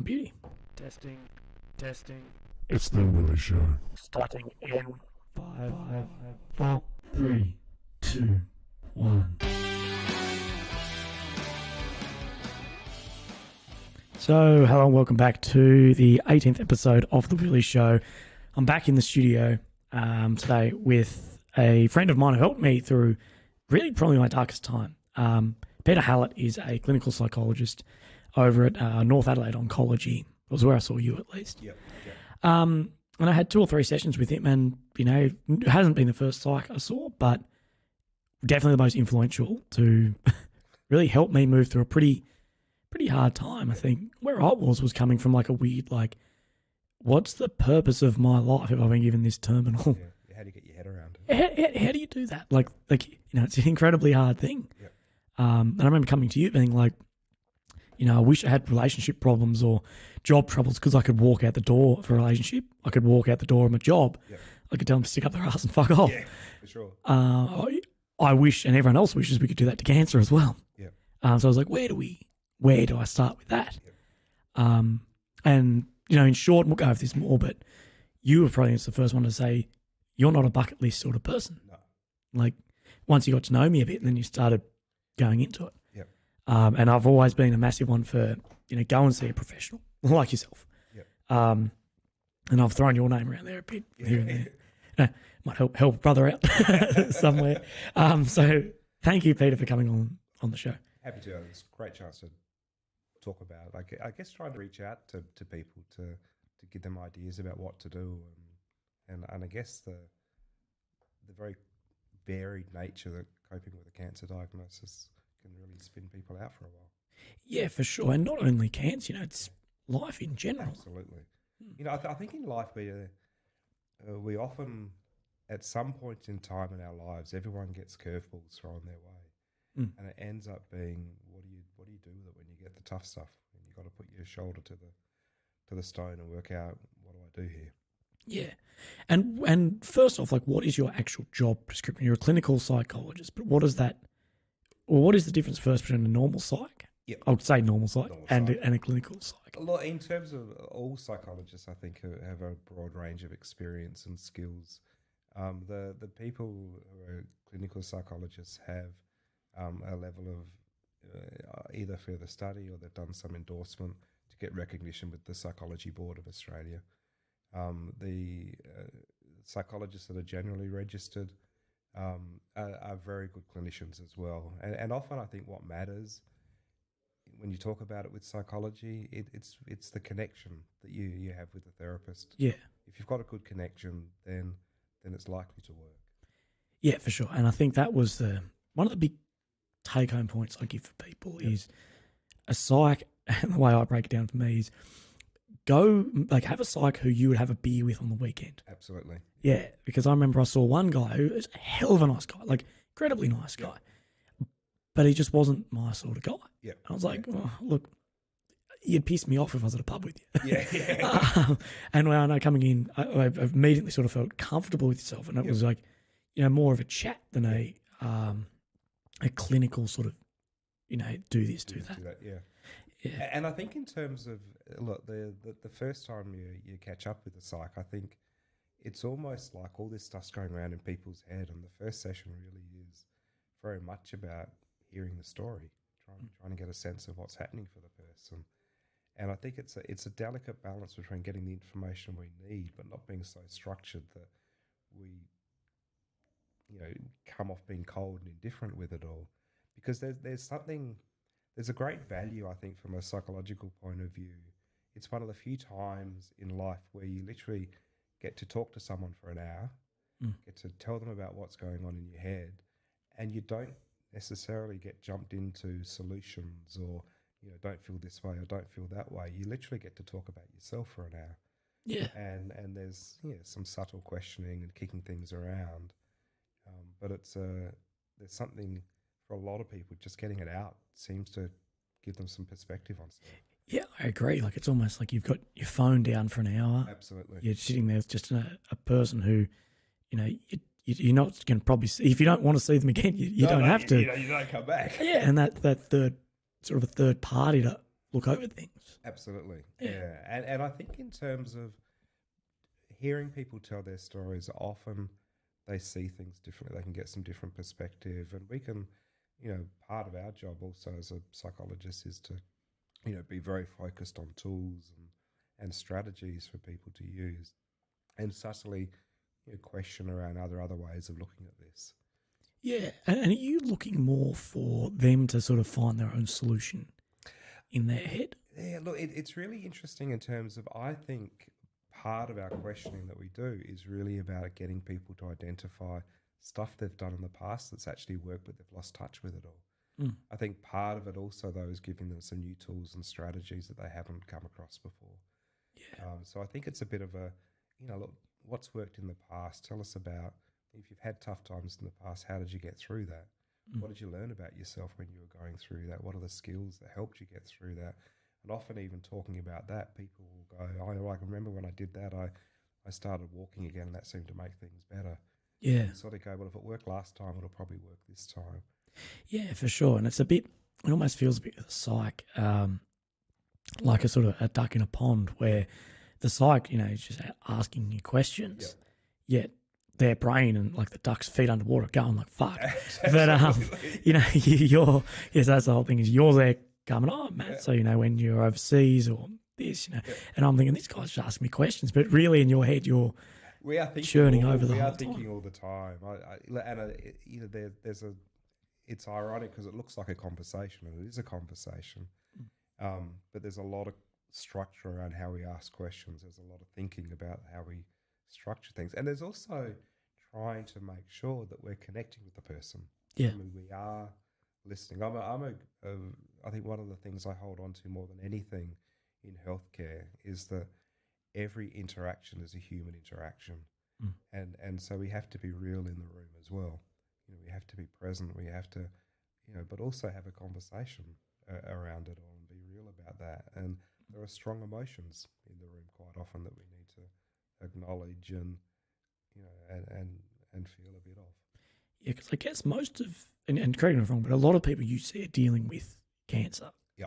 Beauty. Testing, testing. It's the Willy Show. Starting in five, 4, 3, 2, 1. So, hello and welcome back to the 18th episode of the Willy Show. I'm back in the studio today with a friend of mine who helped me through really probably my darkest time. Peter Hallet is a clinical psychologist over at North Adelaide Oncology. It was where I saw you, at least. Yep. And I had 2 or 3 sessions with him, and, you know, it hasn't been the first psych I saw, but definitely the most influential to really help me move through a pretty hard time. I think where I was coming from like a weird, like, what's the purpose of my life if I've been given this terminal? Yeah. How do you get your head around it? How do you do that? Like, you know, it's an incredibly hard thing. Yep. And I remember coming to you being like, you know, I wish I had relationship problems or job troubles because I could walk out the door of a relationship. I could walk out the door of my job. Yep. I could tell them to stick up their ass and fuck off. Yeah, for sure. I wish, and everyone else wishes, we could do that to cancer as well. Yep. So I was like, where do I start with that? Yep. And, you know, in short, we'll go over this more, but you were probably the first one to say, you're not a bucket list sort of person. No. Like, once you got to know me a bit, then you started going into it. Yep. And I've always been a massive one for, you know, go and see a professional like yourself. Yep. And I've thrown your name around there a bit here and there. Might help a brother out somewhere. So thank you, Peter, for coming on the show. Happy to. It's a great chance to talk about it. I guess trying to reach out to people to give them ideas about what to do, and I guess the very varied nature that coping with a cancer diagnosis can really spin people out for a while. Yeah, for sure. And not only cancer, you know, it's life in general. Absolutely. You know, I think in life we often, at some point in time in our lives, everyone gets curveballs thrown their way, and it ends up being what do you do with it when you get the tough stuff and you got to put your shoulder to the stone and work out what do I do here. Yeah. And first off, like, what is your actual job description? You're a clinical psychologist, but what is that? Or what is the difference first between a normal psych? Yep. I would say normal psych, Normal and psych. a clinical psych. A lot in terms of all psychologists, I think have a broad range of experience and skills. The people who are clinical psychologists have a level of either further study or they've done some endorsement to get recognition with the Psychology Board of Australia. The psychologists that are generally registered are very good clinicians as well. And often I think what matters when you talk about it with psychology, it's the connection that you have with the therapist. Yeah. If you've got a good connection, then it's likely to work. Yeah, for sure. And I think that was one of the big take-home points I give for people is a psych, and the way I break it down for me is have a psych who you would have a beer with on the weekend. Absolutely. Yeah, because I remember I saw one guy who was a hell of a nice guy, like incredibly nice guy, but he just wasn't my sort of guy. Yeah. I was like, oh, look, you'd piss me off if I was at a pub with you. Yeah. And when I know coming in, I immediately sort of felt comfortable with yourself, and it was like, you know, more of a chat than a clinical sort of, you know, do this, do that. Yeah. And I think in terms of, look, the first time you catch up with a psych, I think it's almost like all this stuff's going around in people's head, and the first session really is very much about hearing the story, trying to get a sense of what's happening for the person. And I think it's a delicate balance between getting the information we need, but not being so structured that we, you know, come off being cold and indifferent with it all. Because there's a great value, I think, from a psychological point of view. It's one of the few times in life where you literally get to talk to someone for an hour, get to tell them about what's going on in your head, and you don't necessarily get jumped into solutions or, you know, don't feel this way or don't feel that way. You literally get to talk about yourself for an hour. Yeah. And there's some subtle questioning and kicking things around. But there's something for a lot of people, just getting it out seems to give them some perspective on stuff. Yeah, I agree. Like, it's almost like you've got your phone down for an hour. Absolutely. You're sitting there with just a person who, you know, you're not going to probably see. If you don't want to see them again, you don't have to. You don't come back. Yeah, and that third, sort of a third party to look over things. Absolutely. Yeah. Yeah. And I think in terms of hearing people tell their stories, often they see things differently. They can get some different perspective. And we can, part of our job also as a psychologist is to, be very focused on tools and strategies for people to use and subtly question around other ways of looking at this. Yeah. And are you looking more for them to sort of find their own solution in their head? Yeah, look, it's really interesting in terms of, I think part of our questioning that we do is really about getting people to identify stuff they've done in the past that's actually worked, but they've lost touch with it all. Mm. I think part of it also, though, is giving them some new tools and strategies that they haven't come across before. Yeah. So I think it's a bit of a, look, what's worked in the past? Tell us about, if you've had tough times in the past, how did you get through that? What did you learn about yourself when you were going through that? What are the skills that helped you get through that? And often even talking about that, people will go, oh, I can remember when I did that, I started walking again and that seemed to make things better. Yeah. You sort of go, well, if it worked last time, it'll probably work this time. Yeah, for sure. And it almost feels a bit with the psych, like a sort of a duck in a pond where the psych, is just asking you questions, yet their brain and like the duck's feet underwater going like, fuck. But, you're, yes, that's the whole thing is you're there coming, oh, Matt, so, when you're overseas or this, and I'm thinking, this guy's just asking me questions, but really in your head, we are thinking churning over the whole time. We are thinking all the time. There's a, it's ironic because it looks like a conversation and it is a conversation. But there's a lot of structure around how we ask questions. There's a lot of thinking about how we structure things. And there's also trying to make sure that we're connecting with the person. Yeah. I mean, we are listening. I think one of the things I hold on to more than anything in healthcare is that every interaction is a human interaction. And so we have to be real in the room as well. We have to be present. We have to, but also have a conversation around it all and be real about that. And there are strong emotions in the room quite often that we need to acknowledge and feel a bit of. Yeah, because I guess most of, and correct me if I'm wrong, but a lot of people you see are dealing with cancer. Yeah,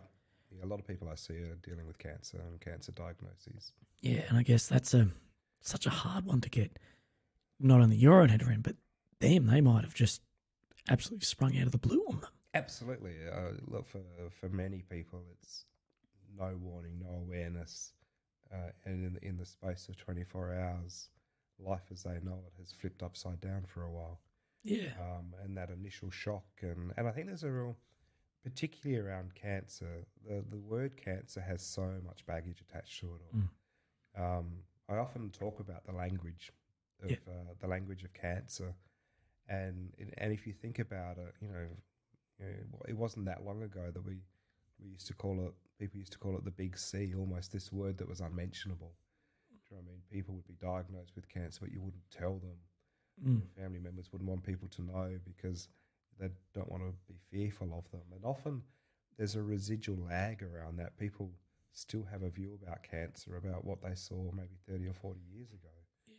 a lot of people I see are dealing with cancer and cancer diagnoses. Yeah, and I guess that's such a hard one to get not only your own head around, but they might have just absolutely sprung out of the blue on them. Absolutely. Look, for many people, it's no warning, no awareness, and in the space of 24 hours, life as they know it has flipped upside down for a while. Yeah. And that initial shock, and I think there's a real, particularly around cancer, the word cancer has so much baggage attached to it all. I often talk about the language of cancer, and if you think about it, it wasn't that long ago that we used to call it, people used to call it the big C, almost this word that was unmentionable. Do you know what I mean? People would be diagnosed with cancer, but you wouldn't tell them. Family members wouldn't want people to know because they don't want to be fearful of them. And often there's a residual lag around that. People still have a view about cancer, about what they saw maybe 30 or 40 years ago.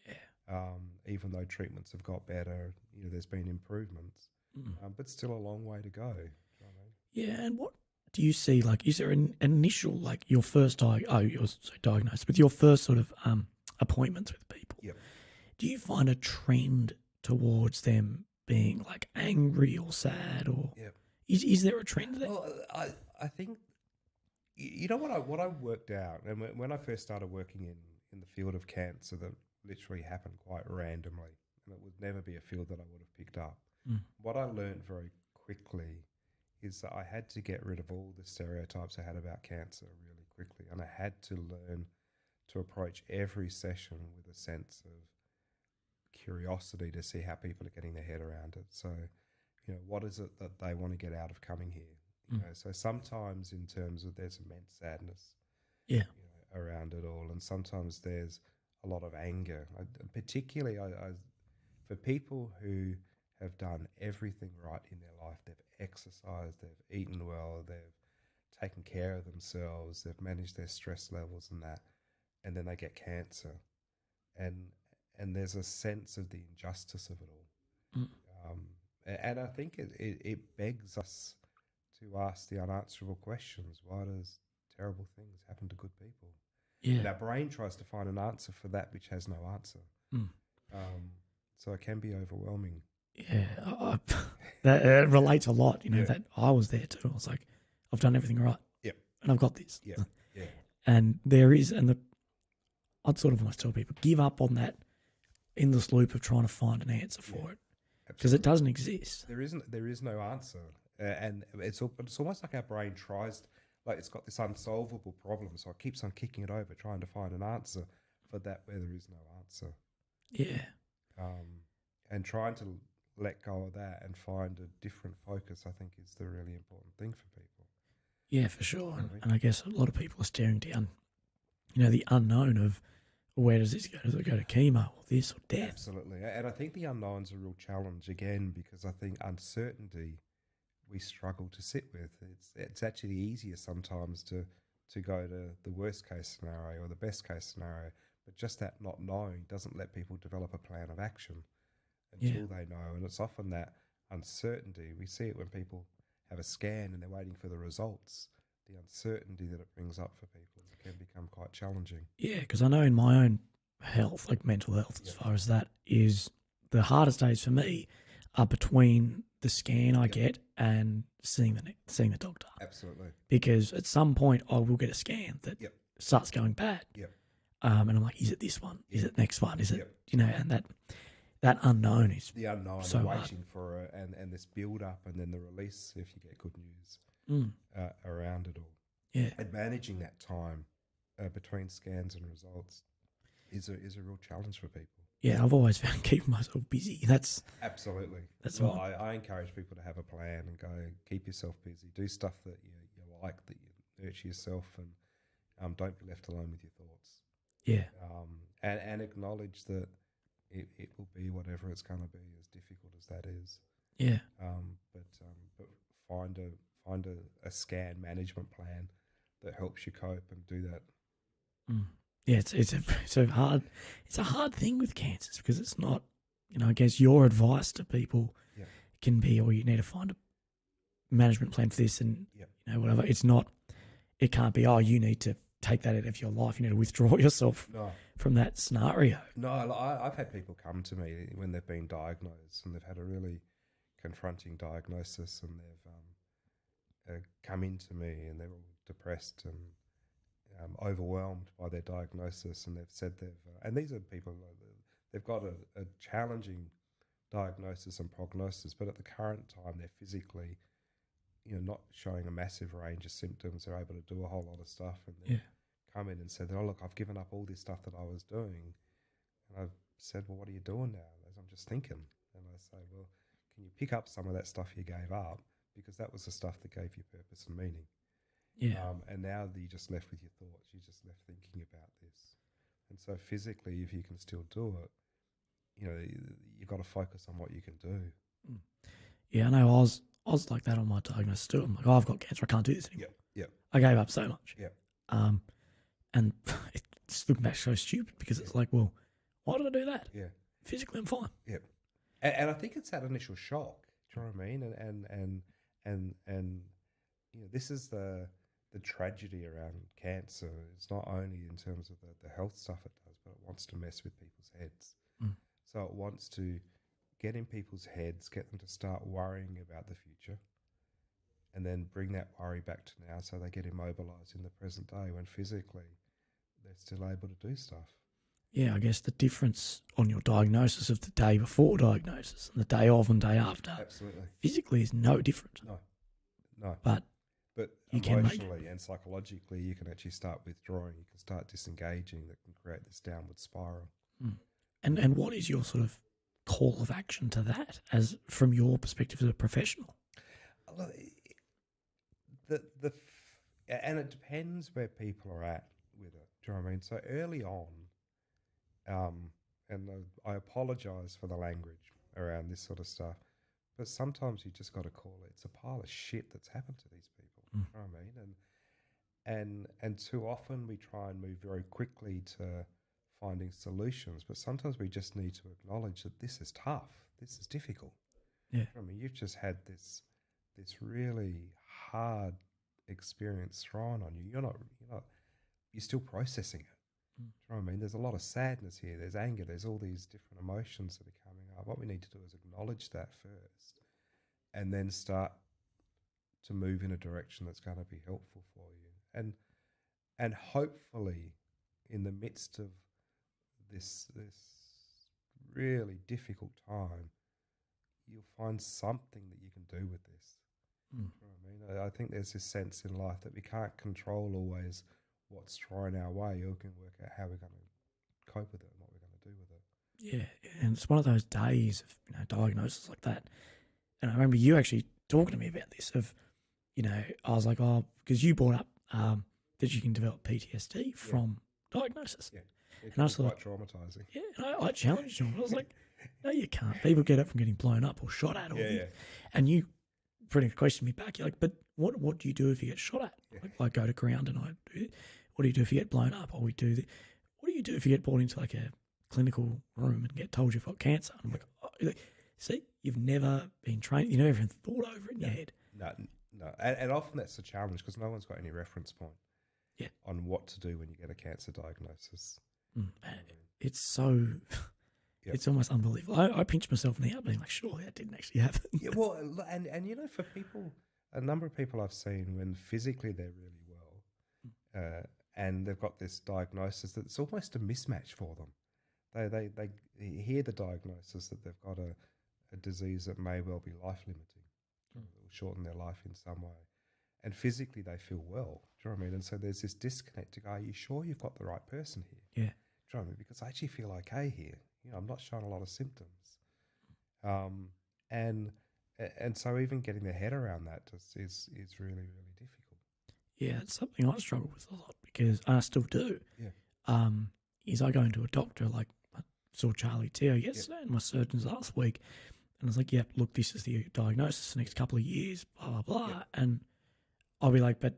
Yeah. Even though treatments have got better, there's been improvements, but still a long way to go. You know what I mean? Yeah, and what do you see? Like, is there an initial, like your first you're diagnosed with your first sort of appointments with people? Yep. Do you find a trend towards them being like angry or sad, or is there a trend there? Well, I think what I worked out, and when I first started working in the field of cancer, that literally happened quite randomly, and it would never be a field that I would have picked up. What I learned very quickly is that I had to get rid of all the stereotypes I had about cancer really quickly, and I had to learn to approach every session with a sense of curiosity to see how people are getting their head around it. So, what is it that they want to get out of coming here? So sometimes in terms of there's immense sadness, around it all, and sometimes there's a lot of anger. Particularly, for people who have done everything right in their life, they've exercised, they've eaten well, they've taken care of themselves, they've managed their stress levels and then they get cancer, and there's a sense of the injustice of it all. And I think it begs us to ask the unanswerable questions. Why does terrible things happen to good people. Yeah. And our brain tries to find an answer for that which has no answer. Mm. So it can be overwhelming. Yeah. That relates a lot, that I was there too. I was like, I've done everything right. Yep. And I've got this. Yeah. Yeah. And I'd sort of almost tell people, give up on that endless loop of trying to find an answer for it. Because it doesn't exist. There is no answer. And it's almost like our brain tries, like it's got this unsolvable problem, so it keeps on kicking it over, trying to find an answer for that where there is no answer. Yeah. And trying to let go of that and find a different focus, I think, is the really important thing for people. Yeah, for sure. And I guess a lot of people are staring down, the unknown of where does this go? Does it go to chemo or this or death? Absolutely. And I think the unknown's a real challenge again, because I think uncertainty we struggle to sit with. It's actually easier sometimes to go to the worst case scenario or the best case scenario, but just that not knowing doesn't let people develop a plan of action until they know. And it's often that uncertainty. We see it when people have a scan and they're waiting for the results. The uncertainty that it brings up for people can become quite challenging. Yeah, because I know in my own health, like mental health, as far as that is, the hardest days for me are between the scan I get and seeing the doctor. Absolutely. Because at some point I will get a scan that starts going bad. Yep. And I'm like, is it this one? Is it next one? Is it, and that unknown is the unknown, so waiting hard. for it, and this build up and then the release if you get good news around it all. Yeah. And managing that time between scans and results is a real challenge for people. Yeah, I've always found keeping myself busy. That's absolutely. That's well, I encourage people to have a plan and go keep yourself busy. Do stuff that you like, that you nurture yourself, and don't be left alone with your thoughts. Yeah. And acknowledge that it will be whatever it's going to be, as difficult as that is. Yeah. But find a scan management plan that helps you cope and do that. Yeah, it's a hard thing with cancers, because it's not, I guess your advice to people can be, or you need to find a management plan for this, and whatever. It's not. It can't be. Oh, you need to take that out of your life. You need to withdraw yourself from that scenario. No, I've had people come to me when they've been diagnosed and they've had a really confronting diagnosis, and they've come into me and they're all depressed and overwhelmed by their diagnosis, and they've said and these are people, they've got a challenging diagnosis and prognosis, but at the current time they're physically, not showing a massive range of symptoms. They're able to do a whole lot of stuff, and they've come in and said, oh, look, I've given up all this stuff that I was doing. And I've said, well, what are you doing now? I'm just thinking. And I say, well, can you pick up some of that stuff you gave up? Because that was the stuff that gave you purpose and meaning. Yeah. And now that you're just left with your thoughts, you're just left thinking about this. And so physically, if you can still do it, you've got to focus on what you can do. Yeah, I know. I was like that on my diagnosis too. I'm like, oh, I've got cancer. I can't do this anymore. Yep. I gave up so much. Yep. And it's looking back so stupid, because it's like, well, why did I do that? Yeah. Physically, I'm fine. Yep. And I think it's that initial shock. Do you know what I mean? And this is the tragedy around cancer. It's not only in terms of the health stuff it does, but it wants to mess with people's heads. So it wants to get in people's heads, get them to start worrying about the future, and then bring that worry back to now, so they get immobilized in the present day when physically they're still able to do stuff. Yeah, I guess the difference on your diagnosis of the day before diagnosis and the day of and day after, absolutely, physically is no different. No. But you emotionally and psychologically, you can actually start withdrawing. You can start disengaging. That can create this downward spiral. And what is your sort of call of action to that, as from your perspective as a professional? Look, and it depends where people are at with it. Do you know what I mean? So early on, and I apologise for the language around this sort of stuff, but sometimes you just got to call it. It's a pile of shit that's happened to these people. You know what I mean? And too often we try and move very quickly to finding solutions, but sometimes we just need to acknowledge that this is tough. This is difficult. Yeah. I mean, you've just had this really hard experience thrown on you. You're still processing it. Do you know what I mean? There's a lot of sadness here. There's anger. There's all these different emotions that are coming up. What we need to do is acknowledge that first, and then start to move in a direction that's going to be helpful for you. And hopefully, in the midst of this really difficult time, you'll find something that you can do with this. You know what I mean? I think there's this sense in life that we can't control always what's thrown our way. You can work out how we're going to cope with it and what we're going to do with it. Yeah, and it's one of those days of diagnosis like that. And I remember you actually talking to me about this. I was like, because you brought up that you can develop PTSD from diagnosis. Yeah, it and I was was quite traumatizing. Yeah, and I challenged you. I was like, no, you can't. People get it from getting blown up or shot at. And you pretty much questioned me back. You're like, but what do you do if you get shot at? Yeah. Like, I go to ground and I do it. What do you do if you get blown up? Or what do you do if you get brought into like a clinical room and get told you've got cancer? And I'm like, see, you've never been trained. You never even thought over it in your head. No. And often that's the challenge because no one's got any reference point on what to do when you get a cancer diagnosis. It's so... It's almost unbelievable. I pinch myself in the out being like, surely that didn't actually happen. Yeah, well, and for people, a number of people I've seen when physically they're really well and they've got this diagnosis that's almost a mismatch for them. They hear the diagnosis that they've got a disease that may well be life-limiting, or will shorten their life in some way. And physically they feel well. Do you know what I mean? And so there's this disconnect to go, are you sure you've got the right person here? Yeah. Do you know what I mean? Because I actually feel okay here. I'm not showing a lot of symptoms. And so even getting their head around that is really, really difficult. Yeah, it's something I struggle with a lot because I still do. Yeah. Is I go into a doctor, like I saw Charlie Teo yesterday and my surgeons last week, and I was like, yep, look, this is the diagnosis the next couple of years, blah, blah, blah. Yep. And I'll be like, but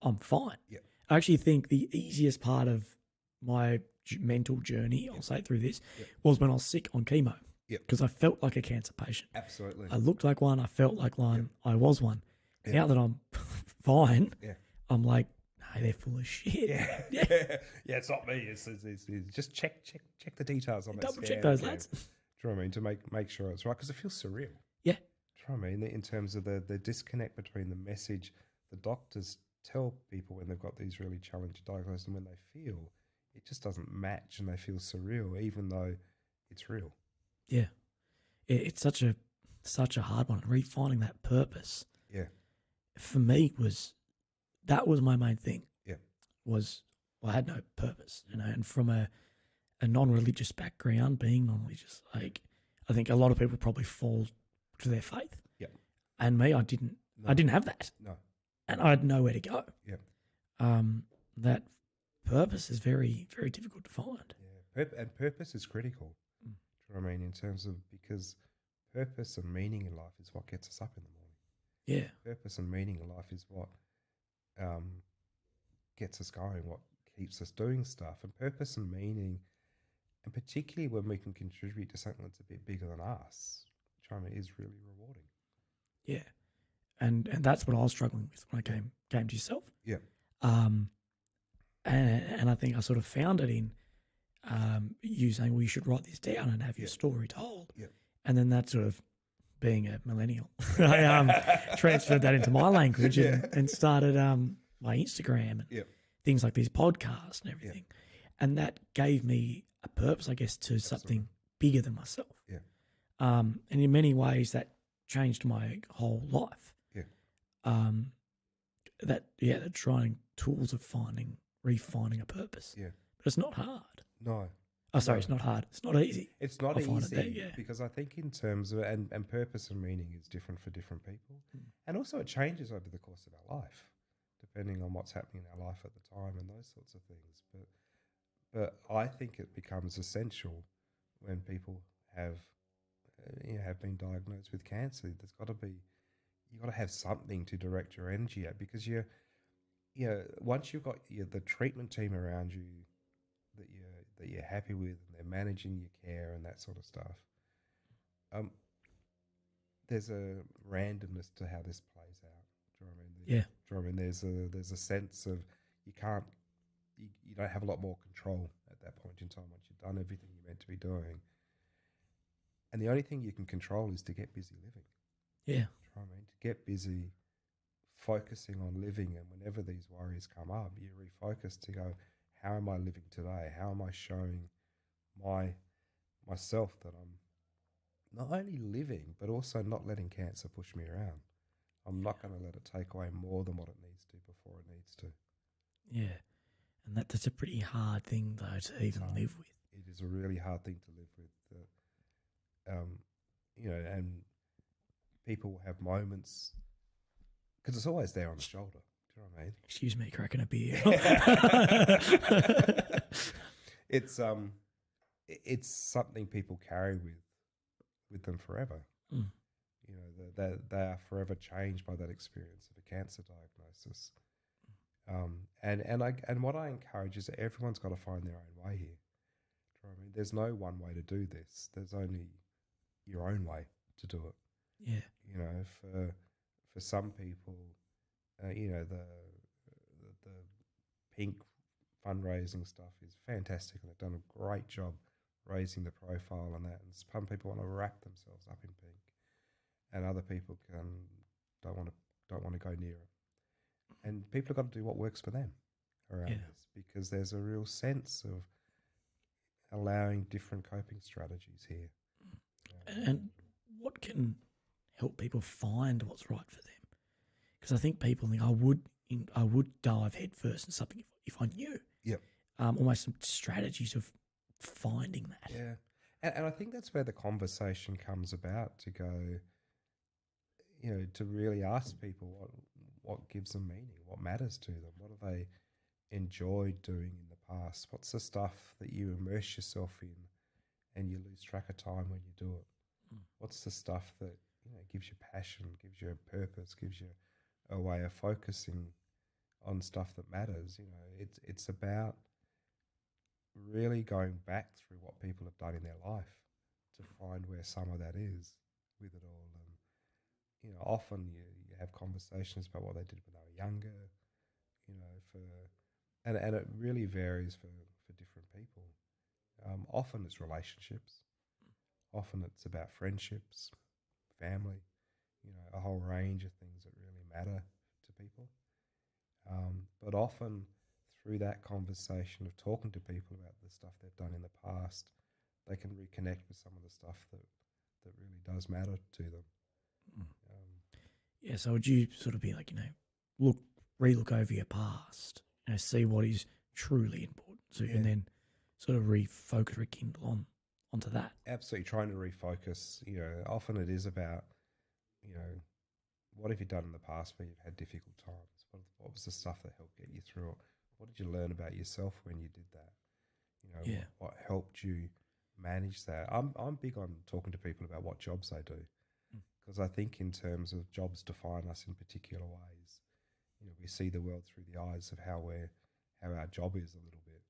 I'm fine. Yep. I actually think the easiest part of my mental journey, I'll say through this, was when I was sick on chemo. Because I felt like a cancer patient. Absolutely. I looked like one. I felt like one. I was one. Now that I'm fine, I'm like, no, they're full of shit. Yeah, it's not me. It's just check the details on that. Double check those lads. Do you know what I mean? To make sure it's right, because it feels surreal. Yeah. Do you know what I mean? In terms of the disconnect between the message the doctors tell people when they've got these really challenging diagnoses and when they feel, it just doesn't match and they feel surreal, even though it's real. Yeah. It's such a hard one. Refinding that purpose. Yeah. For me that was my main thing. Yeah. I had no purpose, and from a non-religious background, being non-religious, like I think a lot of people probably fall to their faith. Yeah. And me, I didn't have that. No. And I had nowhere to go. Yeah. That purpose is very, very difficult to find. Yeah. And purpose is critical. Do you know what I mean? In terms of, because purpose and meaning in life is what gets us up in the morning. Yeah. Purpose and meaning in life is what gets us going, what keeps us doing stuff. And purpose and meaning, and particularly when we can contribute to something that's a bit bigger than us, is really rewarding. Yeah. And that's what I was struggling with when I came to yourself. Yeah. And I think I sort of found it in you saying, well, you should write this down and have your story told. Yeah. And then that sort of, being a millennial, I transferred that into my language and started my Instagram and things like these podcasts and everything. And that gave me a purpose, I guess, to something bigger than myself. Yeah. And in many ways that changed my whole life. Yeah. The trying tools of refining a purpose. Yeah. But it's not hard. No. Oh, sorry, it's not hard. It's not easy. It's not easy because I think in terms of, and purpose and meaning is different for different people. And also it changes over the course of our life, depending on what's happening in our life at the time and those sorts of things. But I think it becomes essential when people have been diagnosed with cancer. You've got to have something to direct your energy at, because once you've got the treatment team around you that you're happy with, and they're managing your care and that sort of stuff, there's a randomness to how this plays out. Do you know what I mean? Do you know what I mean? There's a sense of you can't you don't have a lot more control at that point in time once you've done everything you're meant to be doing. And the only thing you can control is to get busy living. Yeah. Do you know what I mean? To get busy focusing on living, and whenever these worries come up, you refocus to go, how am I living today? How am I showing myself that I'm not only living, but also not letting cancer push me around? I'm not going to let it take away more than what it needs to before it needs to. Yeah. And that's a pretty hard thing, though, to even live with. It is a really hard thing to live with. And people will have moments, because it's always there on the shoulder. Do you know what I mean? Excuse me, cracking a beer. It's something people carry with them forever. Mm. You know, they are forever changed by that experience of a cancer diagnosis. And what I encourage is that everyone's got to find their own way here. Do you know what I mean? There's no one way to do this. There's only your own way to do it. Yeah. You know, for some people, you know, the pink fundraising stuff is fantastic, and they've done a great job raising the profile and that. And some people want to wrap themselves up in pink, and other people don't want to go near it. And people have got to do what works for them around this, because there's a real sense of allowing different coping strategies here. And what can help people find what's right for them? Because I think people think I would dive headfirst in something if I knew. Yep. Almost some strategies of finding that. Yeah. And I think that's where the conversation comes about, to go, you know, to really ask people what gives them meaning, what matters to them, what have they enjoyed doing in the past, what's the stuff that you immerse yourself in and you lose track of time when you do it, what's the stuff that, you know, gives you passion, gives you a purpose, gives you a way of focusing on stuff that matters. You know, it's about really going back through what people have done in their life to find where some of that is with it all. And, you know, often you have conversations about what they did when they were younger, you know, and it really varies for different people. Often it's relationships. Often it's about friendships, family, you know, a whole range of things that really matter to people. But often through that conversation of talking to people about the stuff they've done in the past, they can reconnect with some of the stuff that really does matter to them. Yeah, so would you sort of be like, you know, relook over your past, you know, see what is truly important to you, and then sort of refocus, rekindle onto that? Absolutely, trying to refocus. You know, often it is about, you know, what have you done in the past where you've had difficult times? What was the stuff that helped get you through it? What did you learn about yourself when you did that? You know, what helped you manage that? I'm big on talking to people about what jobs they do, because I think in terms of jobs define us in particular ways. You know, we see the world through the eyes of how our job is a little bit,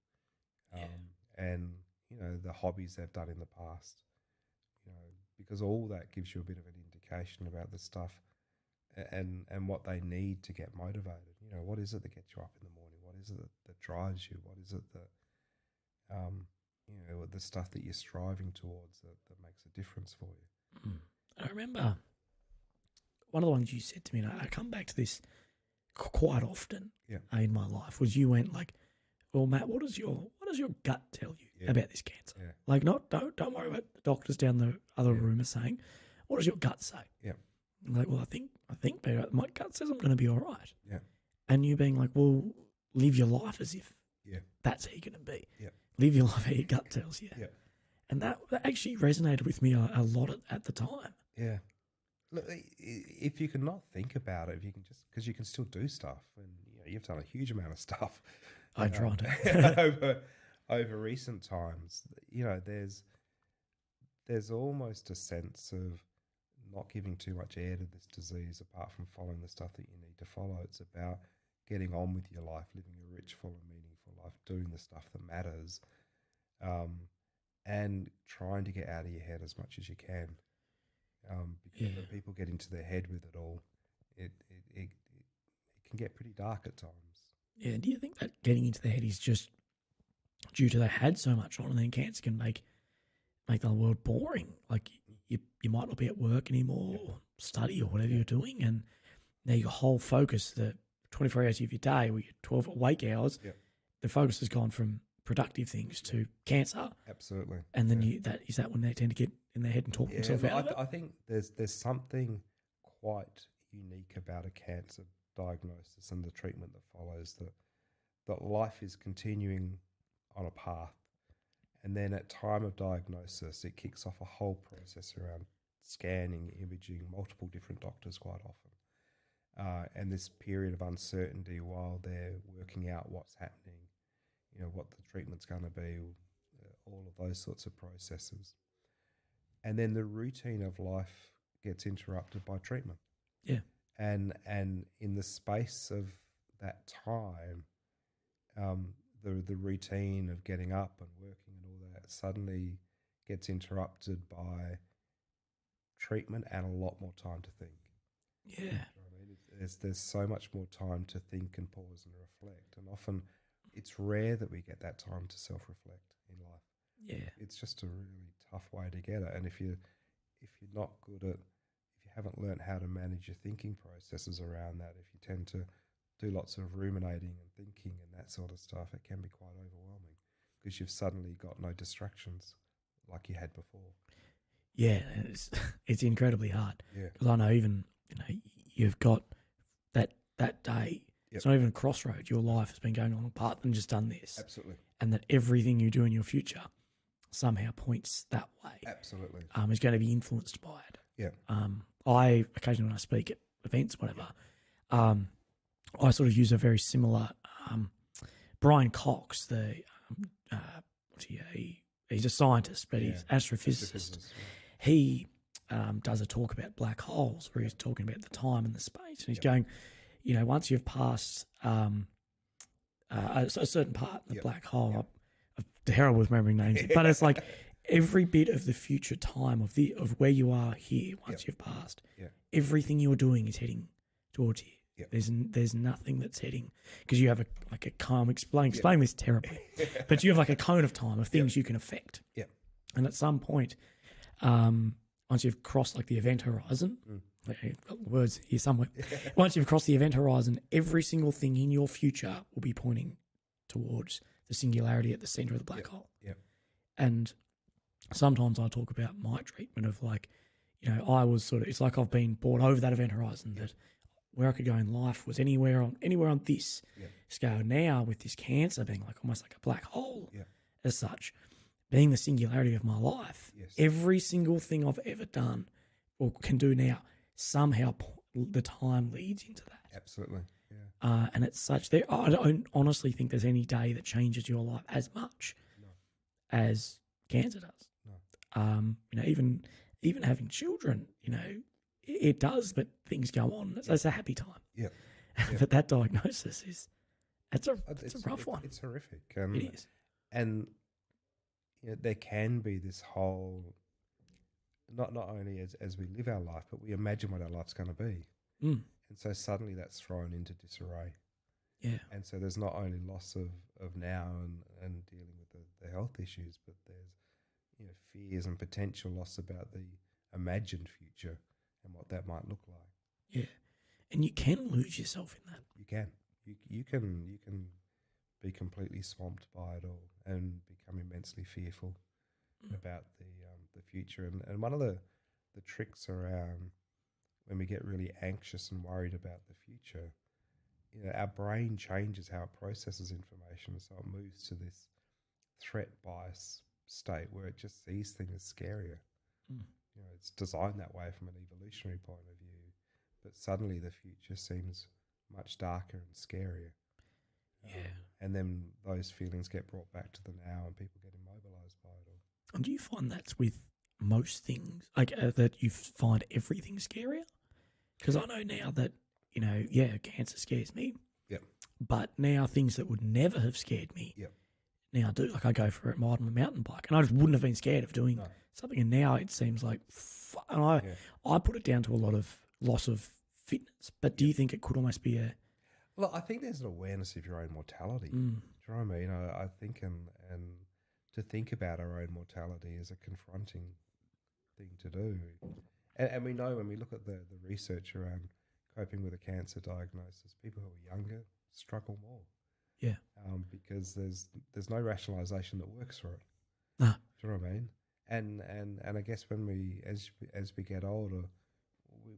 and you know, the hobbies they've done in the past. You know, because all that gives you a bit of an indication about the stuff and what they need to get motivated. You know, what is it that gets you up in the morning? What is it that drives you? What is it that, you know, the stuff that you're striving towards that makes a difference for you? I remember one of the ones you said to me, and I come back to this quite often in my life, was you went like, well, Matt, what does your gut tell you about this cancer? Yeah. Like, don't worry about the doctors down the other room are saying. What does your gut say? Yeah. I'm like, well, I think my gut says I'm going to be all right. Yeah. And you being like, well, live your life as if that's how you're going to be. Yeah. Live your life how your gut tells you. Yeah. And that actually resonated with me a lot at the time. Yeah. Look, if you can not think about it, if you can just, because you can still do stuff, and you know, you've done a huge amount of stuff. I tried to. over recent times, you know, there's almost a sense of not giving too much air to this disease, apart from following the stuff that you need to follow. It's about getting on with your life, living a rich, full and meaningful life, doing the stuff that matters, and trying to get out of your head as much as you can. Because when people get into their head with it all, it can get pretty dark at times. Yeah. Do you think that getting into the head is just due to they had so much on, and then cancer can make the whole world boring? Like you might not be at work anymore, or study or whatever you're doing, and now your whole focus, the 24 hours of your day, with your 12 awake hours, the focus has gone from productive things to cancer. Absolutely. And then is that when they tend to get in their head and talk themselves out of it? I think there's something quite unique about a cancer diagnosis and the treatment that follows, that life is continuing on a path, and then at time of diagnosis it kicks off a whole process around scanning, imaging, multiple different doctors quite often, and this period of uncertainty while they're working out what's happening, what the treatment's going to be, all of those sorts of processes. And then the routine of life gets interrupted by treatment. Yeah. And in the space of that time, the routine of getting up and working and all that suddenly gets interrupted by treatment and a lot more time to think. Yeah. You know what I mean? There's so much more time to think and pause and reflect. And often it's rare that we get that time to self-reflect in life. Yeah. It's just a really tough way to get it. And if you're not good at, if you haven't learned how to manage your thinking processes around that, if you tend to do lots of ruminating and thinking and that sort of stuff, it can be quite overwhelming because you've suddenly got no distractions like you had before. Yeah, it's incredibly hard. Yeah. Because I know even, you've got that day, it's not even a crossroad. Your life has been going on a path and just done this. Absolutely. And that everything you do in your future somehow points that way. Absolutely. Is going to be influenced by it. Yeah. I occasionally, when I speak at events, whatever, I sort of use a very similar Brian Cox, he's a scientist, but he's astrophysicist. He does a talk about black holes where he's talking about the time and the space, and he's going, once you've passed a certain part of the black hole, I'm terrible with remembering names, but it's like every bit of the future time of where you are here, once you've passed, everything you're doing is heading towards here. There's nothing that's heading, because you have a cone. Explaining this terribly, but you have like a cone of time of things you can affect. Yeah. And at some point, once you've crossed like the event horizon, I've got words here somewhere. Once you've crossed the event horizon, every single thing in your future will be pointing towards the singularity at the center of the black hole. Yeah. And sometimes I talk about my treatment of like, I was it's like I've been brought over that event horizon that where I could go in life was anywhere on this scale. Now with this cancer being like almost like a black hole as such, being the singularity of my life, every single thing I've ever done or can do now, somehow the time leads into that. Absolutely. Yeah. And it's such that I don't honestly think there's any day that changes your life as much as cancer does. No. Even having children, it does, but things go on. It's a happy time. Yeah. But that diagnosis it's a rough one. It's horrific. It is. And there can be this whole, not only as we live our life, but we imagine what our life's going to be. And so suddenly that's thrown into disarray. Yeah. And so there's not only loss of now and dealing with the health issues, but there's fears and potential loss about the imagined future and what that might look like. Yeah. And you can lose yourself in that. You can. You can be completely swamped by it all and become immensely fearful about the future. And one of the tricks around when we get really anxious and worried about the future, our brain changes how it processes information. So it moves to this threat bias state where it just sees things as scarier. It's designed that way from an evolutionary point of view, but suddenly the future seems much darker and scarier. And then those feelings get brought back to the now and people get immobilized by it all. And do you find that's with most things, like that you find everything scarier? Because I know now that, cancer scares me. Yep. But now things that would never have scared me now do. Like I go for a ride on a mountain bike and I just wouldn't have been scared of doing something. And now it seems like, I put it down to a lot of loss of fitness. But do you think it could almost be Look, I think there's an awareness of your own mortality. Mm. Do you know what I mean? I think and to think about our own mortality is a confronting thing to do. And we know when we look at the research around coping with a cancer diagnosis, people who are younger struggle more. Yeah. Because there's no rationalisation that works for it. No. Do you know what I mean? And I guess when as we get older,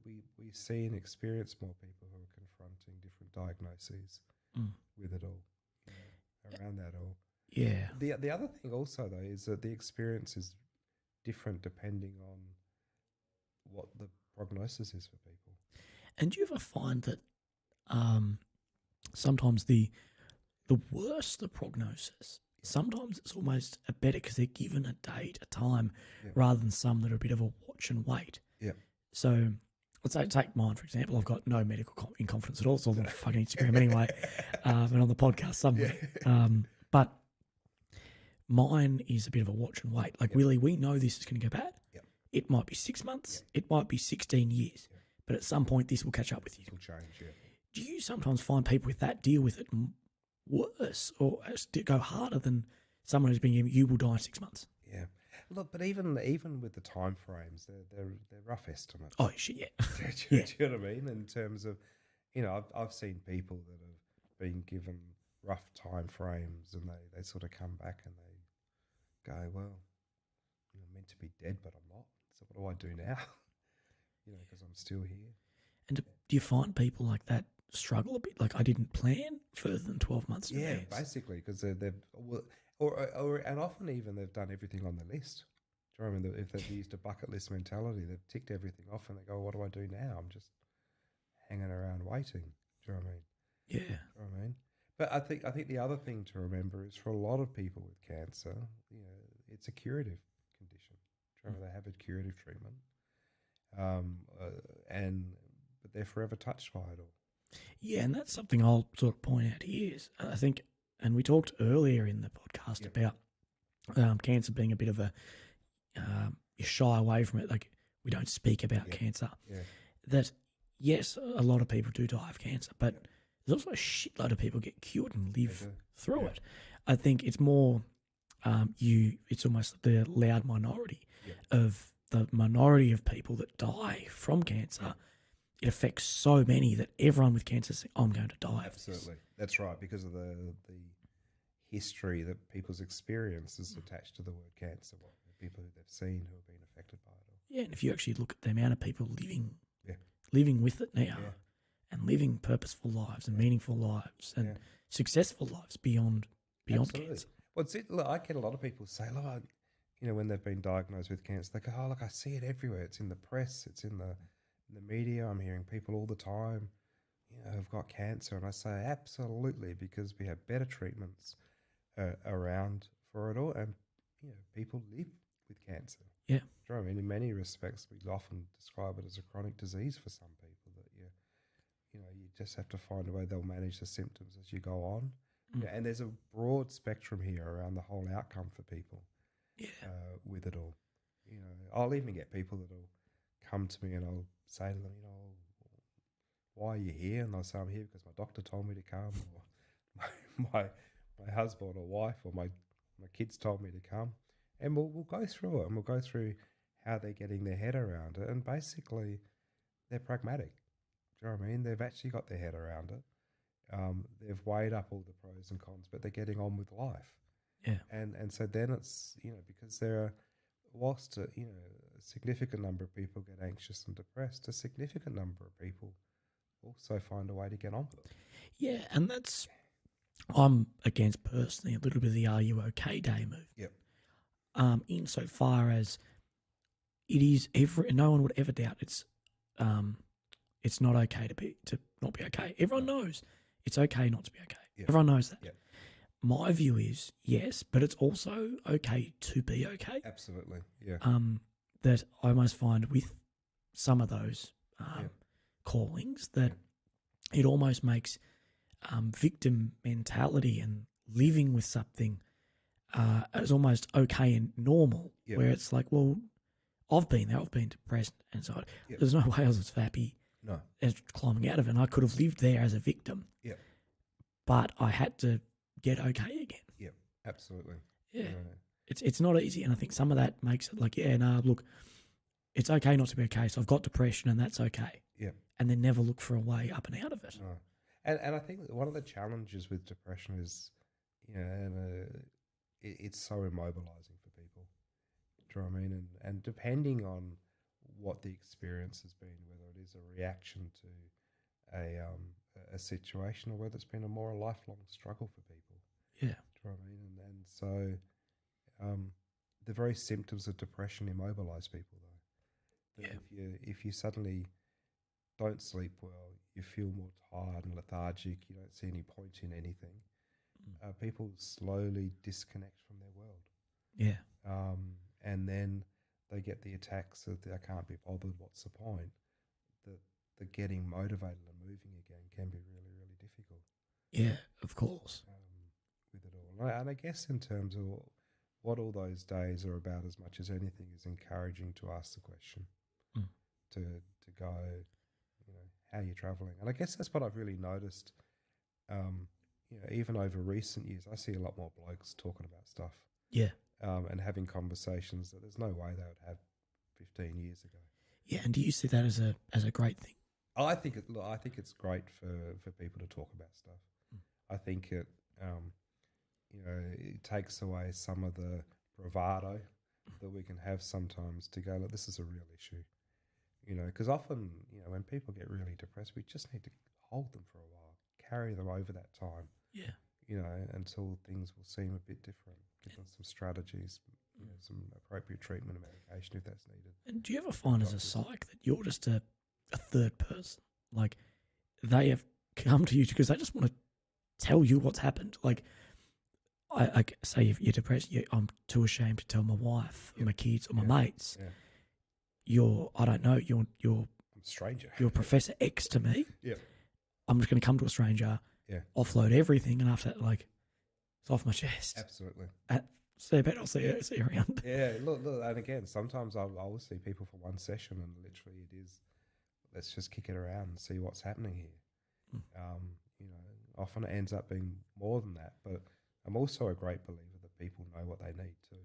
we see and experience more people who are confronting different diagnoses with it all, around that all. Yeah. The other thing also though is that the experience is different depending on what the prognosis is for people. And do you ever find that sometimes the worse the prognosis, sometimes it's almost a better because they're given a date, a time, rather than some that are a bit of a watch and wait. Yeah. So let's say, take mine, for example. I've got no medical inconfidence at all. It's all on fucking Instagram anyway, and on the podcast somewhere. Yeah. But mine is a bit of a watch and wait. Like, Willy, we know this is going to go bad. Yep. It might be 6 months. It might be 16 years. Yep. But at some point, this will catch up with you. It will change, yeah. Do you sometimes find people with that deal with it worse or go harder than someone who's been, you will die in 6 months? Yeah. Look, but even with the time frames, they're rough estimates. Oh, shit, yeah. Do you know what I mean? In terms of, I've seen people that have been given rough time frames and they sort of come back and they go, well, I'm meant to be dead, but I'm not. So what do I do now? Because I'm still here. And do you find people like that struggle a bit? Like, I didn't plan further than 12 months in advance. Basically, because they've and often even they've done everything on the list. Do you know what I mean? If they've used a bucket list mentality, they've ticked everything off and they go, what do I do now? I'm just hanging around waiting. Do you know what I mean? Yeah. Do you know what I mean? But I think the other thing to remember is for a lot of people with cancer, it's a curative condition. Do you know, they have a curative treatment. But they're forever touched by it all. Yeah, and that's something I'll sort of point out here is, I think, and we talked earlier in the podcast about cancer being a bit of a, you shy away from it, like we don't speak about cancer. Yeah. That, yes, a lot of people do die of cancer, but there's also a shitload of people get cured and live through it. I think it's more, it's almost the loud minority of the minority of people that die from cancer. It affects so many that everyone with cancer says, I'm going to die. Absolutely. That's right, because of the history that people's experience is attached to the word cancer, what the people who they've seen who have been affected by it. Yeah, and if you actually look at the amount of people living with it now and living purposeful lives and meaningful lives and successful lives beyond cancer. Well, look, I get a lot of people say, look, when they've been diagnosed with cancer, they go, oh, look, I see it everywhere. It's in the press. It's in the media. I'm hearing people all the time, who've got cancer. And I say, absolutely, because we have better treatments around for it all. And, people live with cancer. Yeah. Do you know what I mean? In many respects, we often describe it as a chronic disease for some people that you just have to find a way they'll manage the symptoms as you go on. Yeah, and there's a broad spectrum here around the whole outcome for people with it all. I'll even get people that will come to me and I'll say to them, why are you here? And they'll say, I'm here because my doctor told me to come, or my husband or wife or my kids told me to come. And we'll go through it and we'll go through how they're getting their head around it. And basically, they're pragmatic. Do you know what I mean? They've actually got their head around it. They've weighed up all the pros and cons, but they're getting on with life. Yeah. And so then it's, because there are, whilst, a significant number of people get anxious and depressed, a significant number of people also find a way to get on with it. Yeah, and that's, I'm against personally a little bit of the Are You OK Day move. Yep. Insofar as it is no one would ever doubt it's not okay to not be okay. Everyone knows it's okay not to be okay. Yep. Everyone knows that. Yep. My view is yes, but it's also okay to be okay. Absolutely, yeah. That I almost find with some of those callings that it almost makes victim mentality and living with something as almost okay and normal, where it's like, well, I've been there, I've been depressed and so there's no way I was happy as climbing out of it, and I could have lived there as a victim. Yeah. but I had to get okay again. Yep, absolutely. Yeah. It's not easy, and I think some of that makes it like, look, it's okay not to be okay. So I've got depression, and that's okay. Yeah. And then never look for a way up and out of it. No. And I think one of the challenges with depression is, it's so immobilizing for people. Do you know what I mean? And depending on what the experience has been, whether it is a reaction to a situation or whether it's been a more lifelong struggle for people. Yeah. Do you know what I mean? And so the very symptoms of depression immobilize people, though. If you suddenly don't sleep well, you feel more tired and lethargic, you don't see any point in anything, people slowly disconnect from their world. Yeah. And then they get the attacks of I can't be bothered, what's the point? The getting motivated and moving again can be really, really difficult. Yeah, of course. With it all. And I guess in terms of what all those days are about as much as anything is encouraging to ask the question, to go, how you're travelling. And I guess that's what I've really noticed, even over recent years. I see a lot more blokes talking about stuff. Yeah. And having conversations that there's no way they would have 15 years ago. Yeah, and do you see that as a great thing? I think it's great for people to talk about stuff. I think it it takes away some of the bravado that we can have sometimes to go, look, this is a real issue. Because often, when people get really depressed, we just need to hold them for a while, carry them over that time. Yeah. Until things will seem a bit different. Give them some strategies, some appropriate treatment and medication if that's needed. And do you ever find as a psych that you're just a third person? Like, they have come to you because they just want to tell you what's happened. Like, I say if you're depressed, I'm too ashamed to tell my wife or my kids or my mates. Yeah. You're I'm a stranger. You're Professor X to me. Yeah. I'm just going to come to a stranger, offload everything, and after that, like, it's off my chest. Absolutely. See you, I'll see you around. Yeah, look, and again, sometimes I will see people for one session, and literally it is, let's just kick it around and see what's happening here. Often it ends up being more than that, but I'm also a great believer that people know what they need too.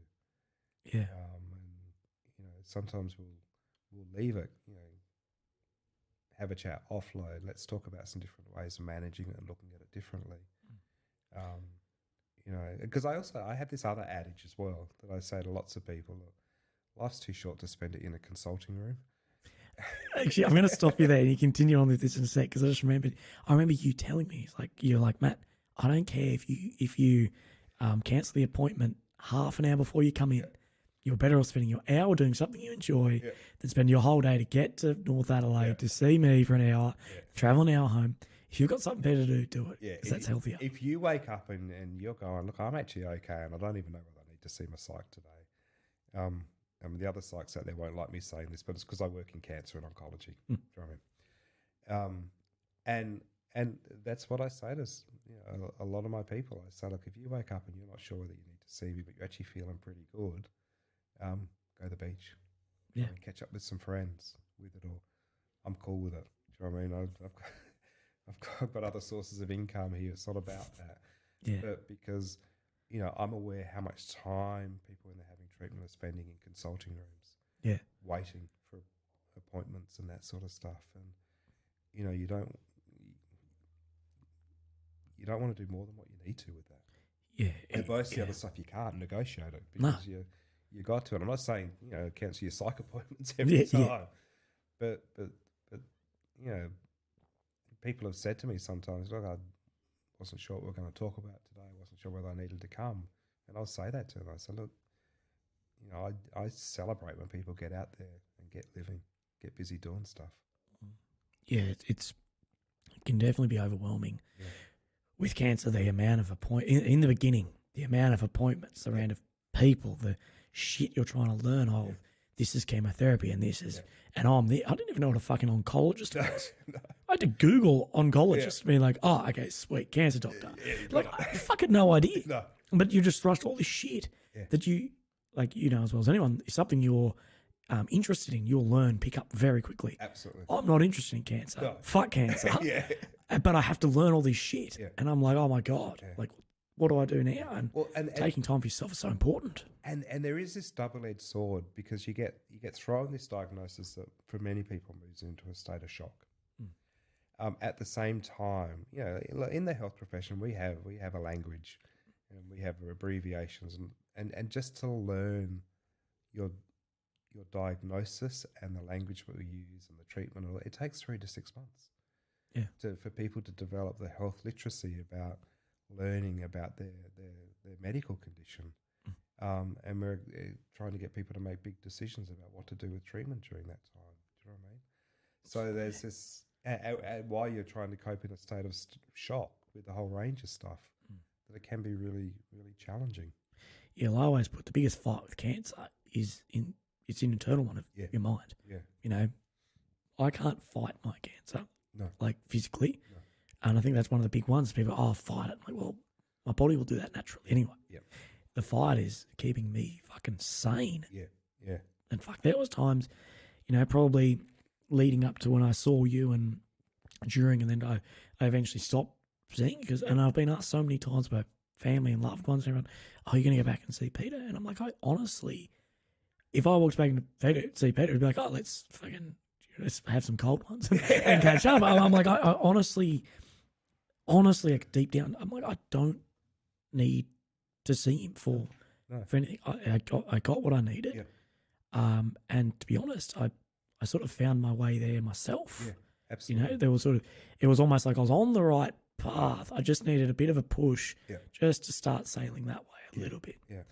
Yeah. Sometimes we'll leave it, have a chat, offload. Let's talk about some different ways of managing it and looking at it differently. Because I have this other adage as well that I say to lots of people: look, life's too short to spend it in a consulting room. Actually, I'm going to stop you there and you continue on with this in a sec, because I remember you telling me, you're like, Matt, I don't care if you cancel the appointment half an hour before you come in. You're better off spending your hour doing something you enjoy than spend your whole day to get to North Adelaide to see me for an hour, travel an hour home. If you've got something better to do it, because that's healthier. If you wake up and you're going, look, I'm actually okay and I don't even know whether I need to see my psych today. The other psychs out there won't like me saying this, but it's because I work in cancer and oncology. Do you know what I mean? And that's what I say to a lot of my people. I say, look, if you wake up and you're not sure whether you need to see me, but you're actually feeling pretty good, go to the beach. Catch up with some friends with it all. I'm cool with it. Do you know what I mean? I've got other sources of income here. It's not about that. Yeah. But because, I'm aware how much time people when they're having treatment are spending in consulting rooms. Yeah. Waiting for appointments and that sort of stuff. And, you don't want to do more than what you need to with that. Yeah. And most of the other stuff you can't negotiate it because you got to. And I'm not saying, cancel your psych appointments every time. But people have said to me sometimes, look, I wasn't sure what we were going to talk about today. I wasn't sure whether I needed to come. And I'll say that to them. I say, look, I celebrate when people get out there and get living, get busy doing stuff. Yeah, it can definitely be overwhelming. Yeah. With cancer, the amount of in the beginning, the amount of appointments, the amount of people, the shit you're trying to learn. Oh, this is chemotherapy and this is, and I didn't even know what a fucking oncologist was. No. I had to Google oncologist, being like, oh, okay, sweet, cancer doctor. I had fucking no idea. No. But you just thrust all this shit that you, as well as anyone, is something you're interested in, you'll learn, pick up very quickly. Absolutely. I'm not interested in cancer. No. Fuck cancer. Yeah. But I have to learn all this shit. Yeah. And I'm like, oh my God, like, what do I do now? And, and taking time for yourself is so important. And there is this double-edged sword, because you get thrown this diagnosis that for many people moves into a state of shock. At the same time, you know, in the health profession, we have a language, and we have abbreviations, and just to learn your diagnosis and the language that we use and the treatment, it takes 3 to 6 months. Yeah. For people to develop the health literacy about learning about their medical condition. And we're trying to get people to make big decisions about what to do with treatment during that time. Do you know what I mean? So there's this, while you're trying to cope in a state of shock with a whole range of stuff, that it can be really, really challenging. Yeah, well, I always put the biggest fight with cancer is it's an internal one of your mind. Yeah. You know, I can't fight my cancer, like physically. No. And I think that's one of the big ones. People, fight it. I'm like, well, my body will do that naturally anyway. Yeah. The fight is keeping me fucking sane. Yeah, yeah. And fuck, there was times, you know, probably leading up to when I saw you and during, and then I eventually stopped seeing, and I've been asked so many times by family and loved ones and everyone, you're going to go back and see Peter? And I'm like, I honestly, if I walked back and see Peter, it'd be like, let's have some cold ones and catch up. I'm like, I honestly, like deep down, I'm like, I don't need to see him for anything. I got what I needed. Yeah. And to be honest, I sort of found my way there myself. Yeah, absolutely. You know, there was it was almost like I was on the right path. I just needed a bit of a push just to start sailing that way a little bit. Yeah.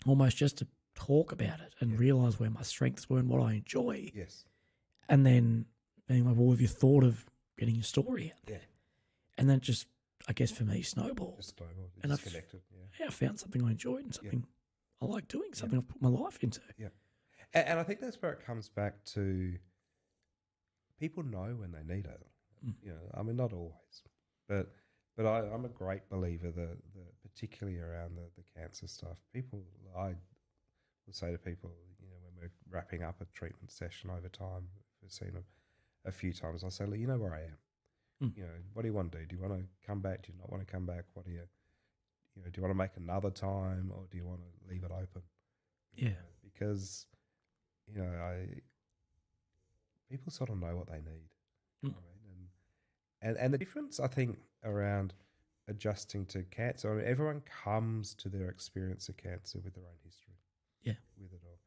Almost just to talk about it and realize where my strengths were and what I enjoy. Yes. you thought of getting your story out there? Yeah. And then just, I guess for me, snowballed. Just snowballed. And Just connected. Yeah. I found something I enjoyed and something I like doing, something I've put my life into. Yeah. And I think that's where it comes back to, people know when they need it. You know, I mean, not always, but I'm a great believer that particularly around the cancer stuff, I will say to people, you know, when we're wrapping up a treatment session over time, we've seen a few times, I'll say, look, you know where I am. You know, what do you want to do? Do you want to come back? Do you not want to come back? What do you know, do you want to make another time, or do you want to leave it open? Yeah. You know, because, you know, people sort of know what they need. You know what I mean? And the difference, I think, around adjusting to cancer, I mean, everyone comes to their experience of cancer with their own history. Yeah. With it all.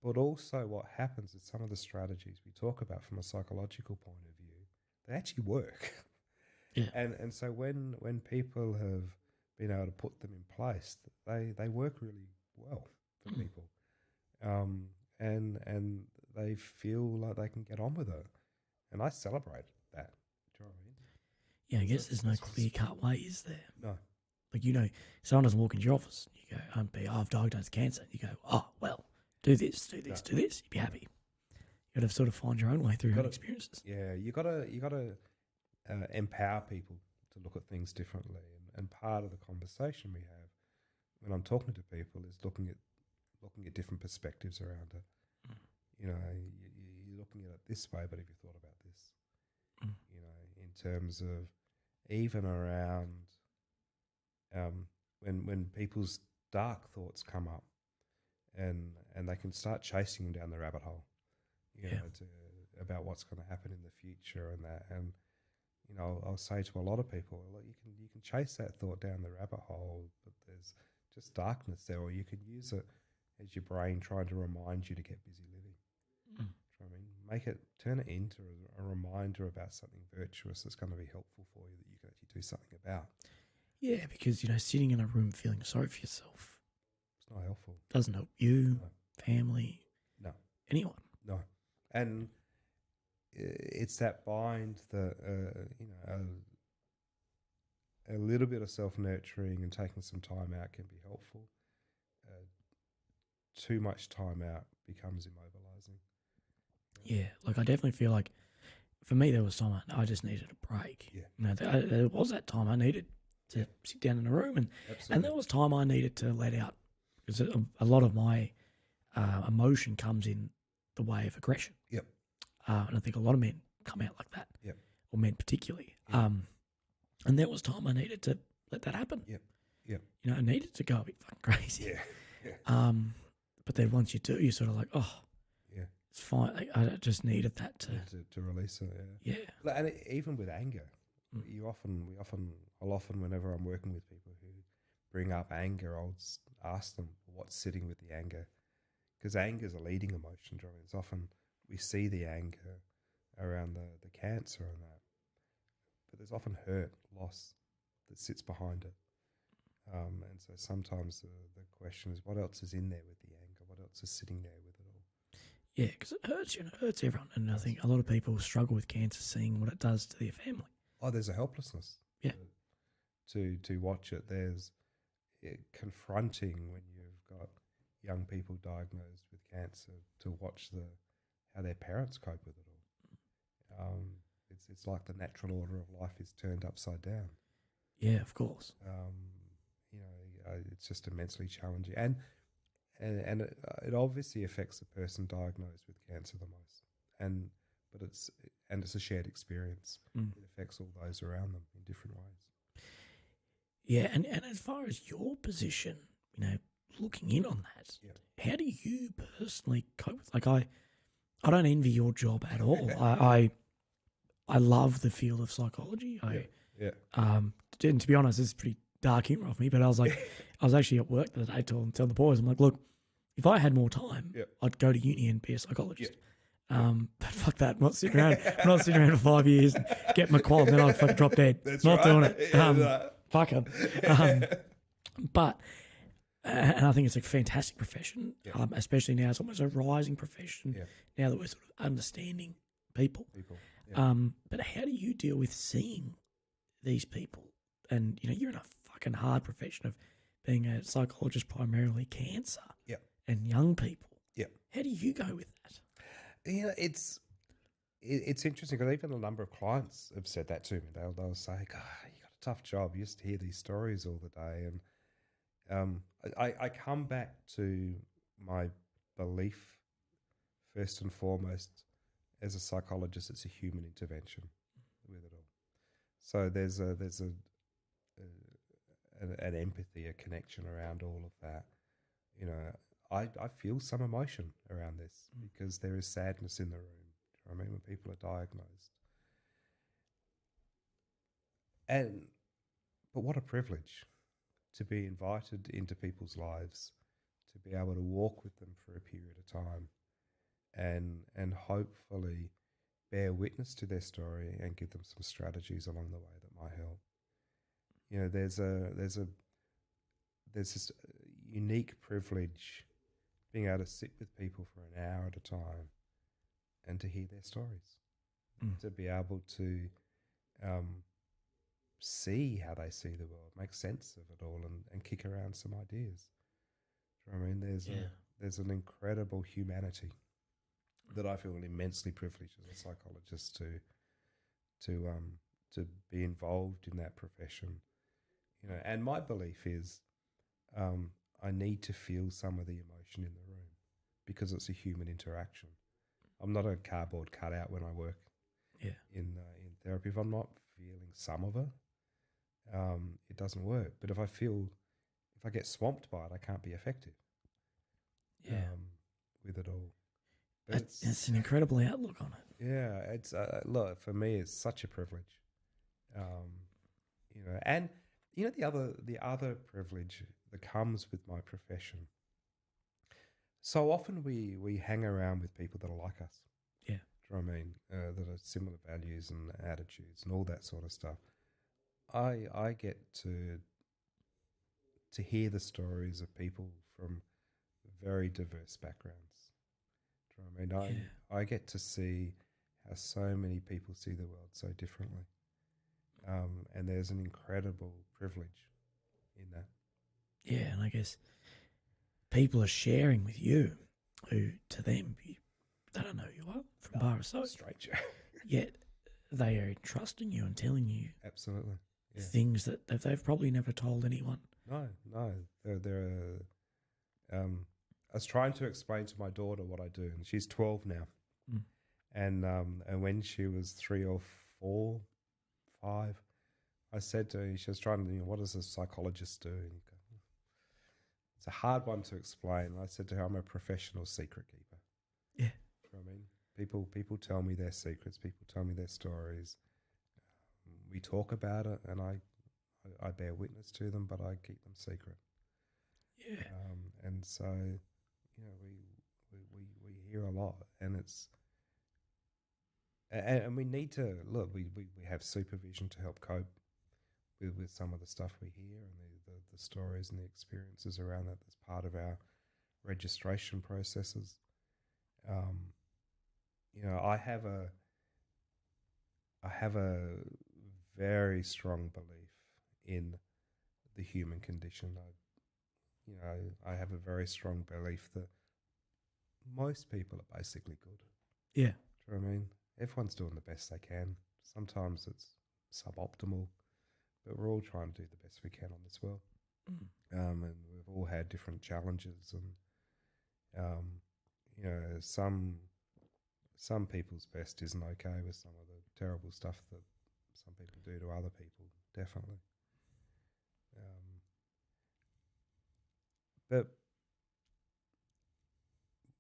But also what happens is some of the strategies we talk about from a psychological point of view, they actually work. Yeah. And so when people have been able to put them in place, they work really well for people. And they feel like they can get on with it. And I celebrate that. Do you know what I mean? Yeah, I guess there's no clear-cut way, is there? No. Like, you know, someone doesn't walk into your office, you go, I've diagnosed cancer. You go, well, do this, do this, you'd be happy. You've got to sort of find your own way through your own experiences. Yeah, you got to empower people to look at things differently. And part of the conversation we have when I'm talking to people is looking at different perspectives around it. You know, you're looking at it this way, but have you thought about this? You know, in terms of even around when people's dark thoughts come up, and they can start chasing them down the rabbit hole, you know, about what's going to happen in the future and that. And you know, I'll say to a lot of people, look, you can chase that thought down the rabbit hole, but there's just darkness there, or you can use it as your brain trying to remind you to get busy living. Do you know what I mean? Turn it into a reminder about something virtuous that's going to be helpful for you, that you can actually do something about. Yeah, because, you know, sitting in a room feeling sorry for yourself, it's not helpful. Doesn't help you, family, anyone. No. And it's that bind that, you know, a little bit of self-nurturing and taking some time out can be helpful. Too much time out becomes immobilizing. Yeah, like I definitely feel like for me there was time I just needed a break. Yeah. You know, there was that time I needed to sit down in a room, and there was time I needed to let out, because a lot of my emotion comes in the way of aggression. Yep. And I think a lot of men come out like that. Yep. Or men particularly. Yep. And there was time I needed to let that happen. Yep. Yep. You know, I needed to go a bit fucking crazy. Yeah. Yeah. But then once you do, you're sort of like, oh, yeah, it's fine. I just needed that to release it. Yeah. Yeah. And even with anger, I'll often, whenever I'm working with people who bring up anger, I'll ask them what's sitting with the anger, because anger is a leading emotion. Do you know what I mean? It's often we see the anger around the cancer and that, but there's often hurt, loss that sits behind it. And so sometimes the question is, what else is in there with the anger? What else is sitting there with it all? Yeah, because it hurts you and it hurts everyone. And I think a lot of people struggle with cancer, seeing what it does to their family. Oh, there's a helplessness. Yeah. To watch it. There's confronting when you've got young people diagnosed with cancer, to watch how their parents cope with it all. It's like the natural order of life is turned upside down. Yeah, of course. It's just immensely challenging, and it obviously affects the person diagnosed with cancer the most, but it's a shared experience. It affects all those around them in different ways. Yeah, and as far as your position, you know, looking in on that, how do you personally cope with? Like, I don't envy your job at all. I love the field of psychology. And to be honest, it's pretty dark humor of me, but I was like, I was actually at work the other day telling the boys, I'm like, look, if I had more time, I'd go to uni and be a psychologist. But fuck that. I'm not sitting around for 5 years, get my qual, and then I'll fucking drop dead. That's not right. doing it. Fuck it. But and I think it's a fantastic profession, especially now. It's almost a rising profession now that we're sort of understanding people. But how do you deal with seeing these people? And, you know, you're in a fucking hard profession of being a psychologist, primarily cancer and young people. How do you go with that? Yeah, it's interesting, because even a number of clients have said that to me. They'll say, God, you got a tough job. You just hear these stories all the day. And I come back to my belief, first and foremost, as a psychologist, it's a human intervention with it all. So there's an empathy, a connection around all of that. You know, I feel some emotion around this because there is sadness in the room. Do you know what I mean? When people are diagnosed. But what a privilege to be invited into people's lives, to be able to walk with them for a period of time and hopefully bear witness to their story and give them some strategies along the way that might help. You know, there's this unique privilege being able to sit with people for an hour at a time and to hear their stories, to be able to see how they see the world, make sense of it all, and kick around some ideas. Do you know what I mean? There's an incredible humanity that I feel immensely privileged as a psychologist to be involved in that profession. You know, and my belief is I need to feel some of the emotion in the room because it's a human interaction. I'm not a cardboard cutout when I work in therapy. If I'm not feeling some of it, it doesn't work. But if I get swamped by it, I can't be effective. With it all. It's an incredible outlook on it. Yeah, it's look, for me, it's such a privilege. You know, and you know the other privilege that comes with my profession. So often we hang around with people that are like us. Yeah. Do you know what I mean? That are similar values and attitudes and all that sort of stuff. I get to hear the stories of people from very diverse backgrounds. Do you know what I mean? I get to see how so many people see the world so differently. And there's an incredible privilege in that. Yeah, and I guess people are sharing with you who, to them, they don't know who you are from bar or so. Stranger. Yet they are trusting you and telling you absolutely things that they've probably never told anyone. No. There are was trying to explain to my daughter what I do, and she's 12 now. Mm. And when she was 3 or 4, 5, I said to her, she was trying to, what does a psychologist do? And it's a hard one to explain. I said to her, I'm a professional secret keeper. Yeah. You know what I mean? People tell me their secrets. People tell me their stories. We talk about it, and I bear witness to them, but I keep them secret. Yeah. And so, we hear a lot, and it's and we need to look. We have supervision to help cope with some of the stuff we hear and the stories and the experiences around that. That's part of our registration processes. I have a very strong belief in the human condition. I have a very strong belief that most people are basically good. Yeah. Do you know what I mean? Everyone's doing the best they can. Sometimes it's suboptimal, but we're all trying to do the best we can on this world. And we've all had different challenges, and some people's best isn't okay with some of the terrible stuff that some people do to other people. Definitely. But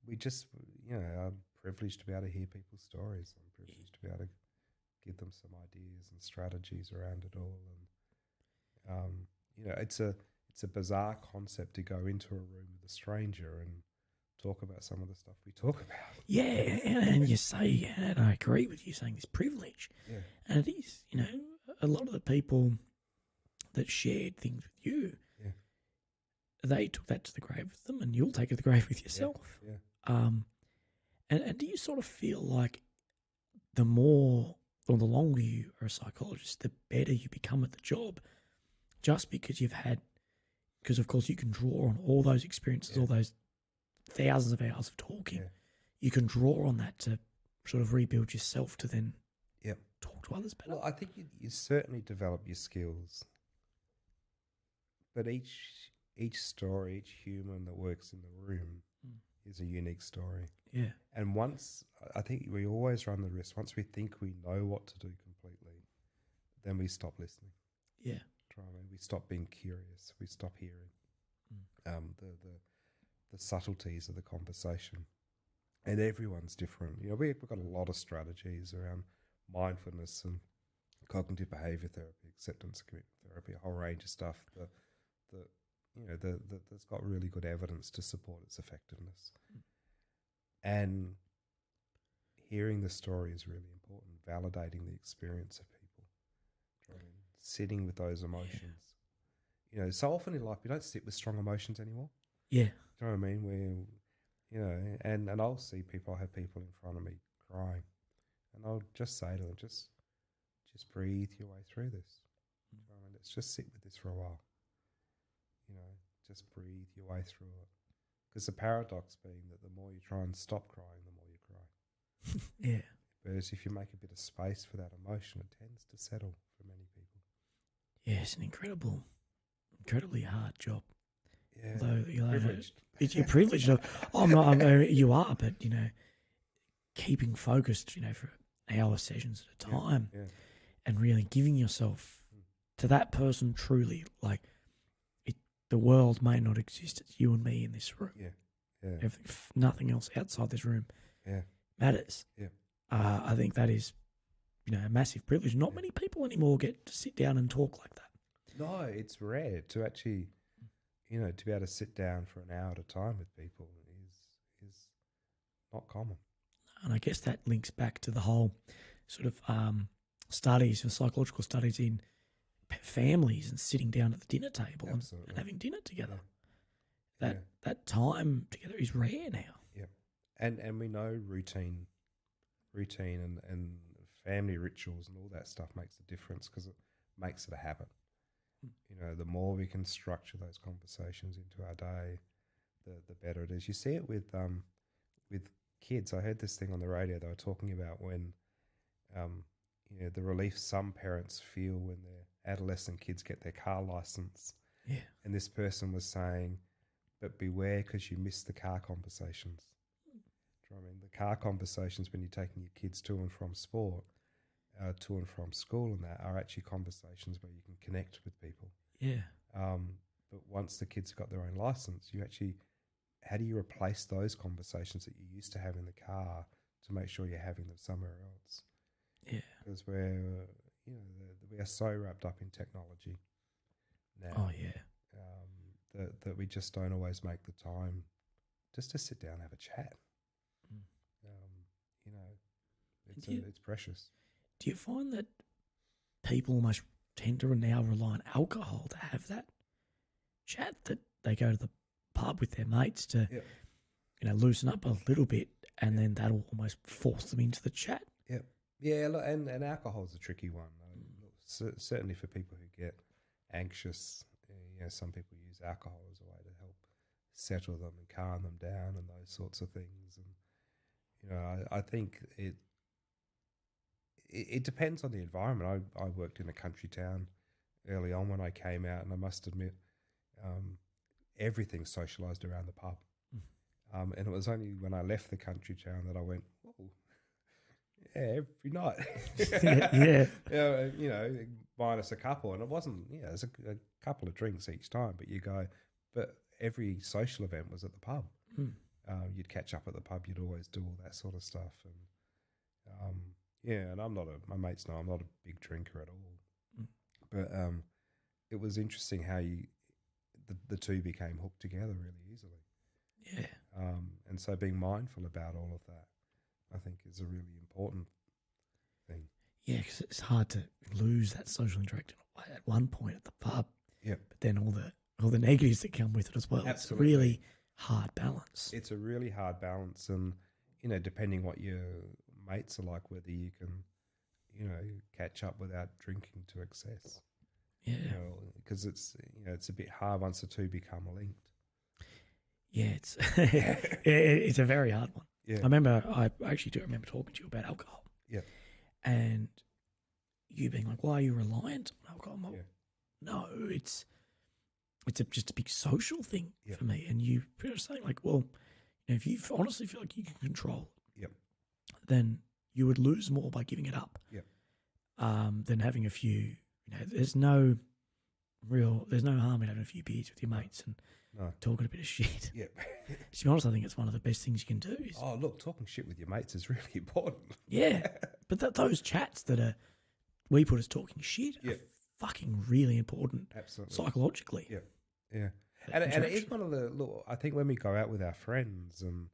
we just, I'm privileged to be able to hear people's stories. I'm privileged to be able to give them some ideas and strategies around it all. And, it's a bizarre concept to go into a room with a stranger and talk about some of the stuff we talk about. Yeah, and you say, and I agree with you saying this privilege. Yeah. And it is, a lot of the people that shared things with you, they took that to the grave with them, and you'll take it to the grave with yourself. Yeah. And do you sort of feel like the more or the longer you are a psychologist, the better you become at the job, just because because of course you can draw on all those experiences, all those thousands of hours of talking. Yeah. You can draw on that to sort of rebuild yourself to then talk to others better. Well, I think you certainly develop your skills, but each story, each human that works in the room is a unique story. Yeah. And I think we always run the risk, once we think we know what to do completely, then we stop listening. Yeah. We stop being curious. We stop hearing the subtleties of the conversation. And everyone's different. We've got a lot of strategies around mindfulness and cognitive behavior therapy, acceptance commitment therapy, a whole range of stuff that's got really good evidence to support its effectiveness. And hearing the story is really important, validating the experience of people, sitting with those emotions. So often in life we don't sit with strong emotions anymore. Yeah. Do you know what I mean? And I'll see people, I have people in front of me crying, and I'll just say to them, just breathe your way through this. Do you know what I mean? Let's just sit with this for a while. Just breathe your way through it. Because the paradox being that the more you try and stop crying, the more you cry. Yeah. Whereas if you make a bit of space for that emotion, it tends to settle for many people. Yeah, it's an incredibly hard job. Yeah, although privileged. You're privileged. You are, but keeping focused, for hour sessions at a time, and really giving yourself to that person truly, like the world may not exist. It's you and me in this room. Yeah. Nothing else outside this room matters. Yeah. I think that is, a massive privilege. Not many people anymore get to sit down and talk like that. No, it's rare to actually, to be able to sit down for an hour at a time with people is not common. And I guess that links back to the whole sort of studies, psychological studies in families and sitting down at the dinner table and having dinner together. That time together is rare now. Yeah, and we know routine and family rituals and all that stuff makes a difference because it makes it a habit. The more we can structure those conversations into our day, the better it is. You see it with kids. I heard this thing on the radio. They were talking about when the relief some parents feel when their adolescent kids get their car license. Yeah. And this person was saying but beware because you miss the car conversations. Do you know what I mean? The car conversations when you're taking your kids to and from sport, to and from school and that are actually conversations where you can connect with people. Yeah. But once the kids have got their own license, how do you replace those conversations that you used to have in the car to make sure you're having them somewhere else? Yeah. Because we are so wrapped up in technology now. Oh, yeah. That we just don't always make the time just to sit down and have a chat. It's precious. Do you find that people almost tend to now rely on alcohol to have that chat, that they go to the pub with their mates to, loosen up a little bit, and then that'll almost force them into the chat? Yeah. Yeah, look, and alcohol's a tricky one. Certainly for people who get anxious, some people use alcohol as a way to help settle them and calm them down and those sorts of things. And, I think it depends on the environment. I worked in a country town early on when I came out, and I must admit, everything socialised around the pub. And it was only when I left the country town that I went, whoa, yeah, every night. Yeah. Minus a couple. And it wasn't, there's a couple of drinks each time, but every social event was at the pub. You'd catch up at the pub, you'd always do all that sort of stuff. And and my mates know I'm not a big drinker at all. But it was interesting how the two became hooked together really easily. Yeah. And so being mindful about all of that, I think, is a really important thing. Yeah, because it's hard to lose that social interaction at one point at the pub. Yeah. But then all the negatives that come with it as well. Absolutely. It's a really hard balance. It's a really hard balance, and depending what your mates are like, whether you can, catch up without drinking to excess. Yeah. Because it's a bit hard once the two become linked. Yeah, it's a very hard one. Yeah. I actually do remember talking to you about alcohol. Yeah. And you being like, why are you reliant on alcohol? I'm like, Yeah. no, it's just a big social thing Yeah. for me. And you were saying like, well, if you honestly feel like you can control it, Yep. then you would lose more by giving it up. Yep. Than having a few, there's no harm in having a few beers with your mates and talking a bit of shit. Yep. To be honest, I think it's one of the best things you can do. Look, talking shit with your mates is really important. Yeah, but those chats that we put as talking shit are fucking really important. Absolutely. Psychologically. Yeah, yeah. And it is one of I think when we go out with our friends and,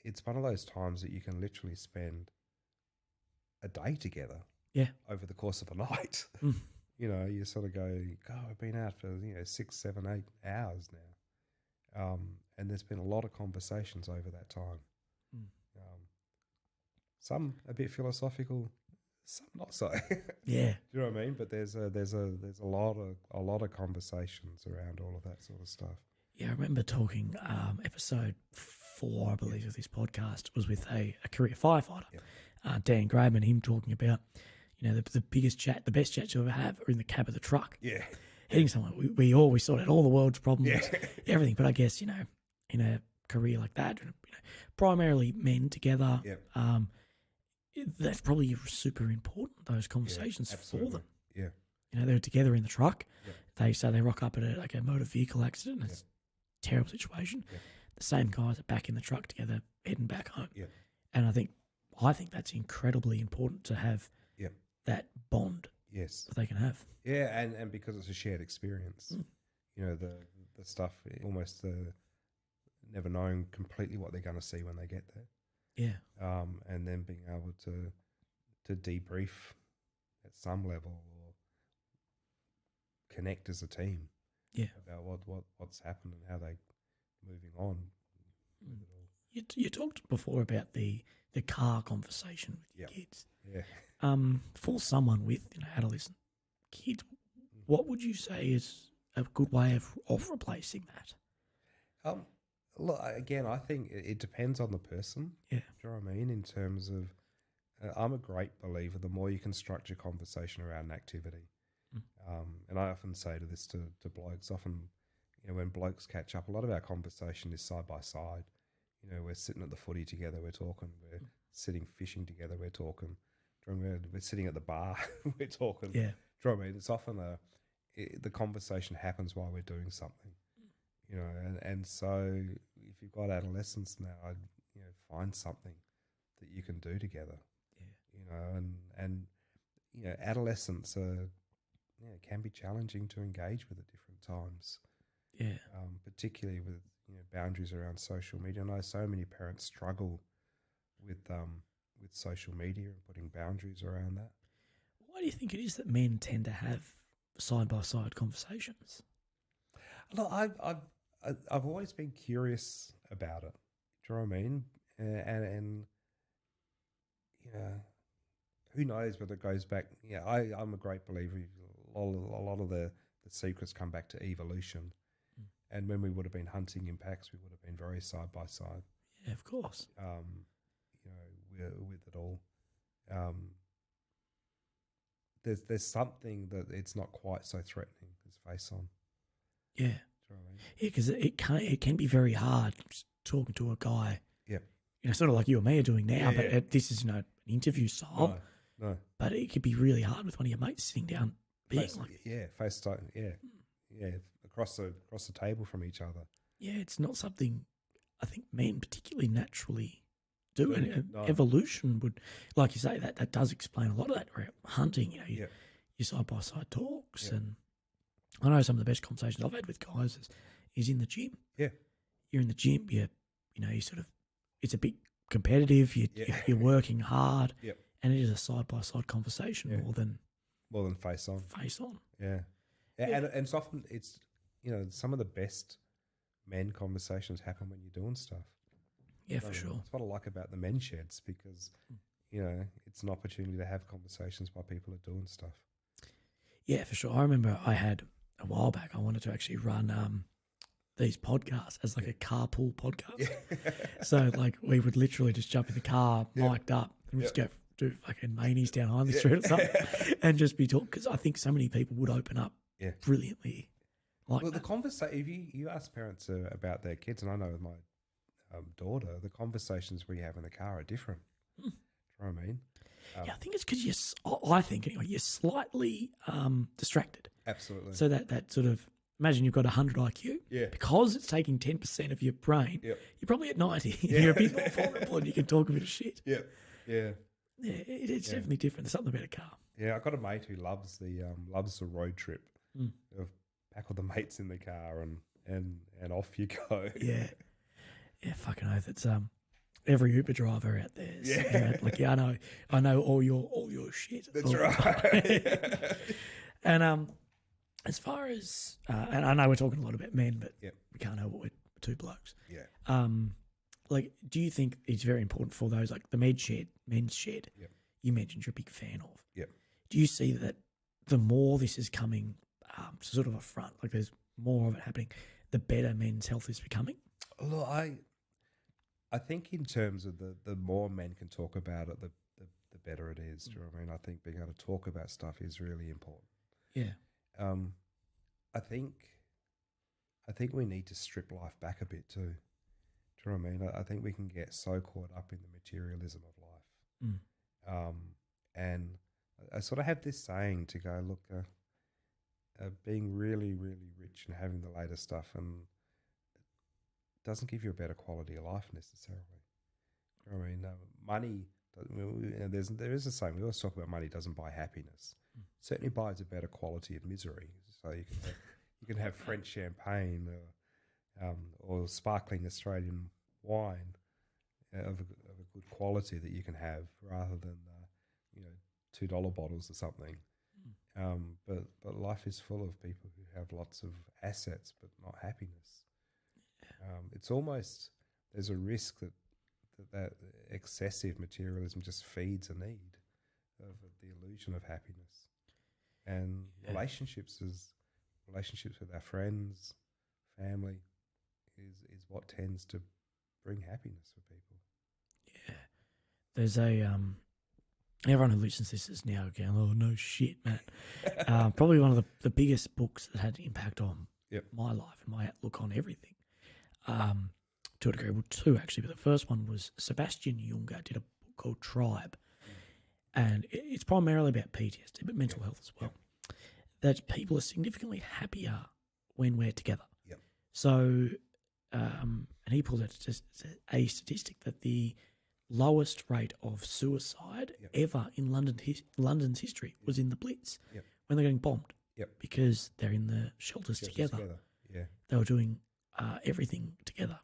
it's one of those times that you can literally spend a day together. Yeah. Over the course of a night. You sort of go, I've been out for, 6, 7, 8 hours now. And there's been a lot of conversations over that time. Some a bit philosophical, some not so. Yeah. Do you know what I mean? But there's a lot of conversations around all of that sort of stuff. Yeah, I remember talking episode 4, I believe, of this podcast was with a career firefighter, Dan Graham, and him talking about, the biggest chat, the best chats you ever have are in the cab of the truck. Yeah. Hitting someone. We always sort out all the world's problems, everything. But I guess, in a career like that, primarily men together, that's probably super important, those conversations for them. Yeah. They're together in the truck. Yeah. They rock up at a motor vehicle accident. And it's a terrible situation. Yeah. The same guys are back in the truck together, heading back home. Yeah. And I think that's incredibly important to have that bond that they can have. Yeah, and because it's a shared experience. The stuff, almost never knowing completely what they're going to see when they get there. Yeah. And then being able to debrief at some level or connect as a team. Yeah. About what's happened and how they're moving on. You talked before about the car conversation with your kids. Yeah. For someone with adolescent kids, what would you say is a good way of replacing that? Look, again, I think it depends on the person. Yeah. Do you know what I mean? In terms of, I'm a great believer, the more you can structure conversation around an activity. And I often say this to blokes, often, when blokes catch up, a lot of our conversation is side by side. We're sitting at the footy together, we're talking. We're sitting fishing together, we're talking. We're sitting at the bar, we're talking. Yeah. Do you know what I mean? It's often the conversation happens while we're doing something. And so if you've got adolescents now, find something that you can do together. Yeah. And adolescents can be challenging to engage with at different times. Yeah. Particularly with boundaries around social media. I know so many parents struggle with social media and putting boundaries around that. Why do you think it is that men tend to have side by side conversations? Look, I've always been curious about it. Do you know what I mean? And who knows whether it goes back? Yeah, I'm a great believer. A lot of the secrets come back to evolution. And when we would have been hunting in packs, we would have been very side by side. Yeah, of course. With it all. There's something that it's not quite so threatening as face on. Yeah. Do you know what I mean? Yeah, because it can be very hard just talking to a guy. Yeah. Sort of like you and me are doing now, Yeah, but this is an interview style. No. But it could be really hard with one of your mates sitting down being face to across the table from each other. Yeah, it's not something I think men particularly naturally do. And evolution would, like you say, that does explain a lot of that. Hunting, your side-by-side talks. Yeah. And I know some of the best conversations I've had with guys is in the gym. Yeah. You're in the gym, you sort of, it's a bit competitive, you're working hard. Yep. And it is a side-by-side conversation more than face on. Face on. Yeah. And it's often, some of the best men conversations happen when you're doing stuff. Yeah, for sure. That's what I like about the men sheds, because, it's an opportunity to have conversations while people are doing stuff. Yeah, for sure. I remember I had a while back, I wanted to actually run these podcasts as like a carpool podcast. Yeah. So like we would literally just jump in the car, mic'd up, and just go do fucking manies down Hindley Street or something and just be talking, because I think so many people would open up brilliantly. The conversation, if you ask parents about their kids, and I know with my daughter, the conversations we have in the car are different. Do you know what I mean? I think it's because I think anyway, you're slightly distracted. Absolutely. So that sort of, imagine you've got 100 IQ. Yeah. Because it's taking 10% of your brain, you're probably at 90. Yeah. You're a bit more vulnerable and you can talk a bit of shit. Yeah. Yeah. Yeah, it's definitely different. There's something about a car. Yeah, I've got a mate who loves the road trip. Of pack all the mates in the car and off you go. Yeah. Yeah, fucking oath. It's every Uber driver out there. I know all your shit. That's right. And as far as and I know we're talking a lot about men, but we can't help it. We're two blokes. Yeah. Do you think it's very important for those like the men's shed? You mentioned you're a big fan of. Yeah. Do you see that the more this is coming sort of a front, like there's more of it happening, the better men's health is becoming? Look, I think in terms of the more men can talk about it, the better it is. Do you know what I mean? I think being able to talk about stuff is really important. Yeah. I think we need to strip life back a bit too. Do you know what I mean? I think we can get so caught up in the materialism of life. And I sort of have this saying to go, look, being really, really rich and having the latest stuff and doesn't give you a better quality of life necessarily. Do you know what I mean? Money, there is a saying, we always talk about money doesn't buy happiness. Certainly buys a better quality of misery. So you can have French champagne or sparkling Australian wine of a good quality that you can have rather than $2 bottles or something. But life is full of people who have lots of assets but not happiness. It's almost, there's a risk that excessive materialism just feeds a need of the illusion of happiness. And relationships with our friends, family, is what tends to bring happiness for people. Yeah. There's everyone who listens to this is now going, oh, no shit, man. Probably one of the biggest books that had an impact on my life and my outlook on everything. To a degree, well, two actually, but the first one was Sebastian Junger did a book called Tribe, and it's primarily about PTSD, but mental health as well. That people are significantly happier when we're together. Yep. So, and he pulled out just a statistic that the lowest rate of suicide ever in London's history was in the Blitz when they're getting bombed. Because they're in the shelters together. Yeah. They were doing everything together.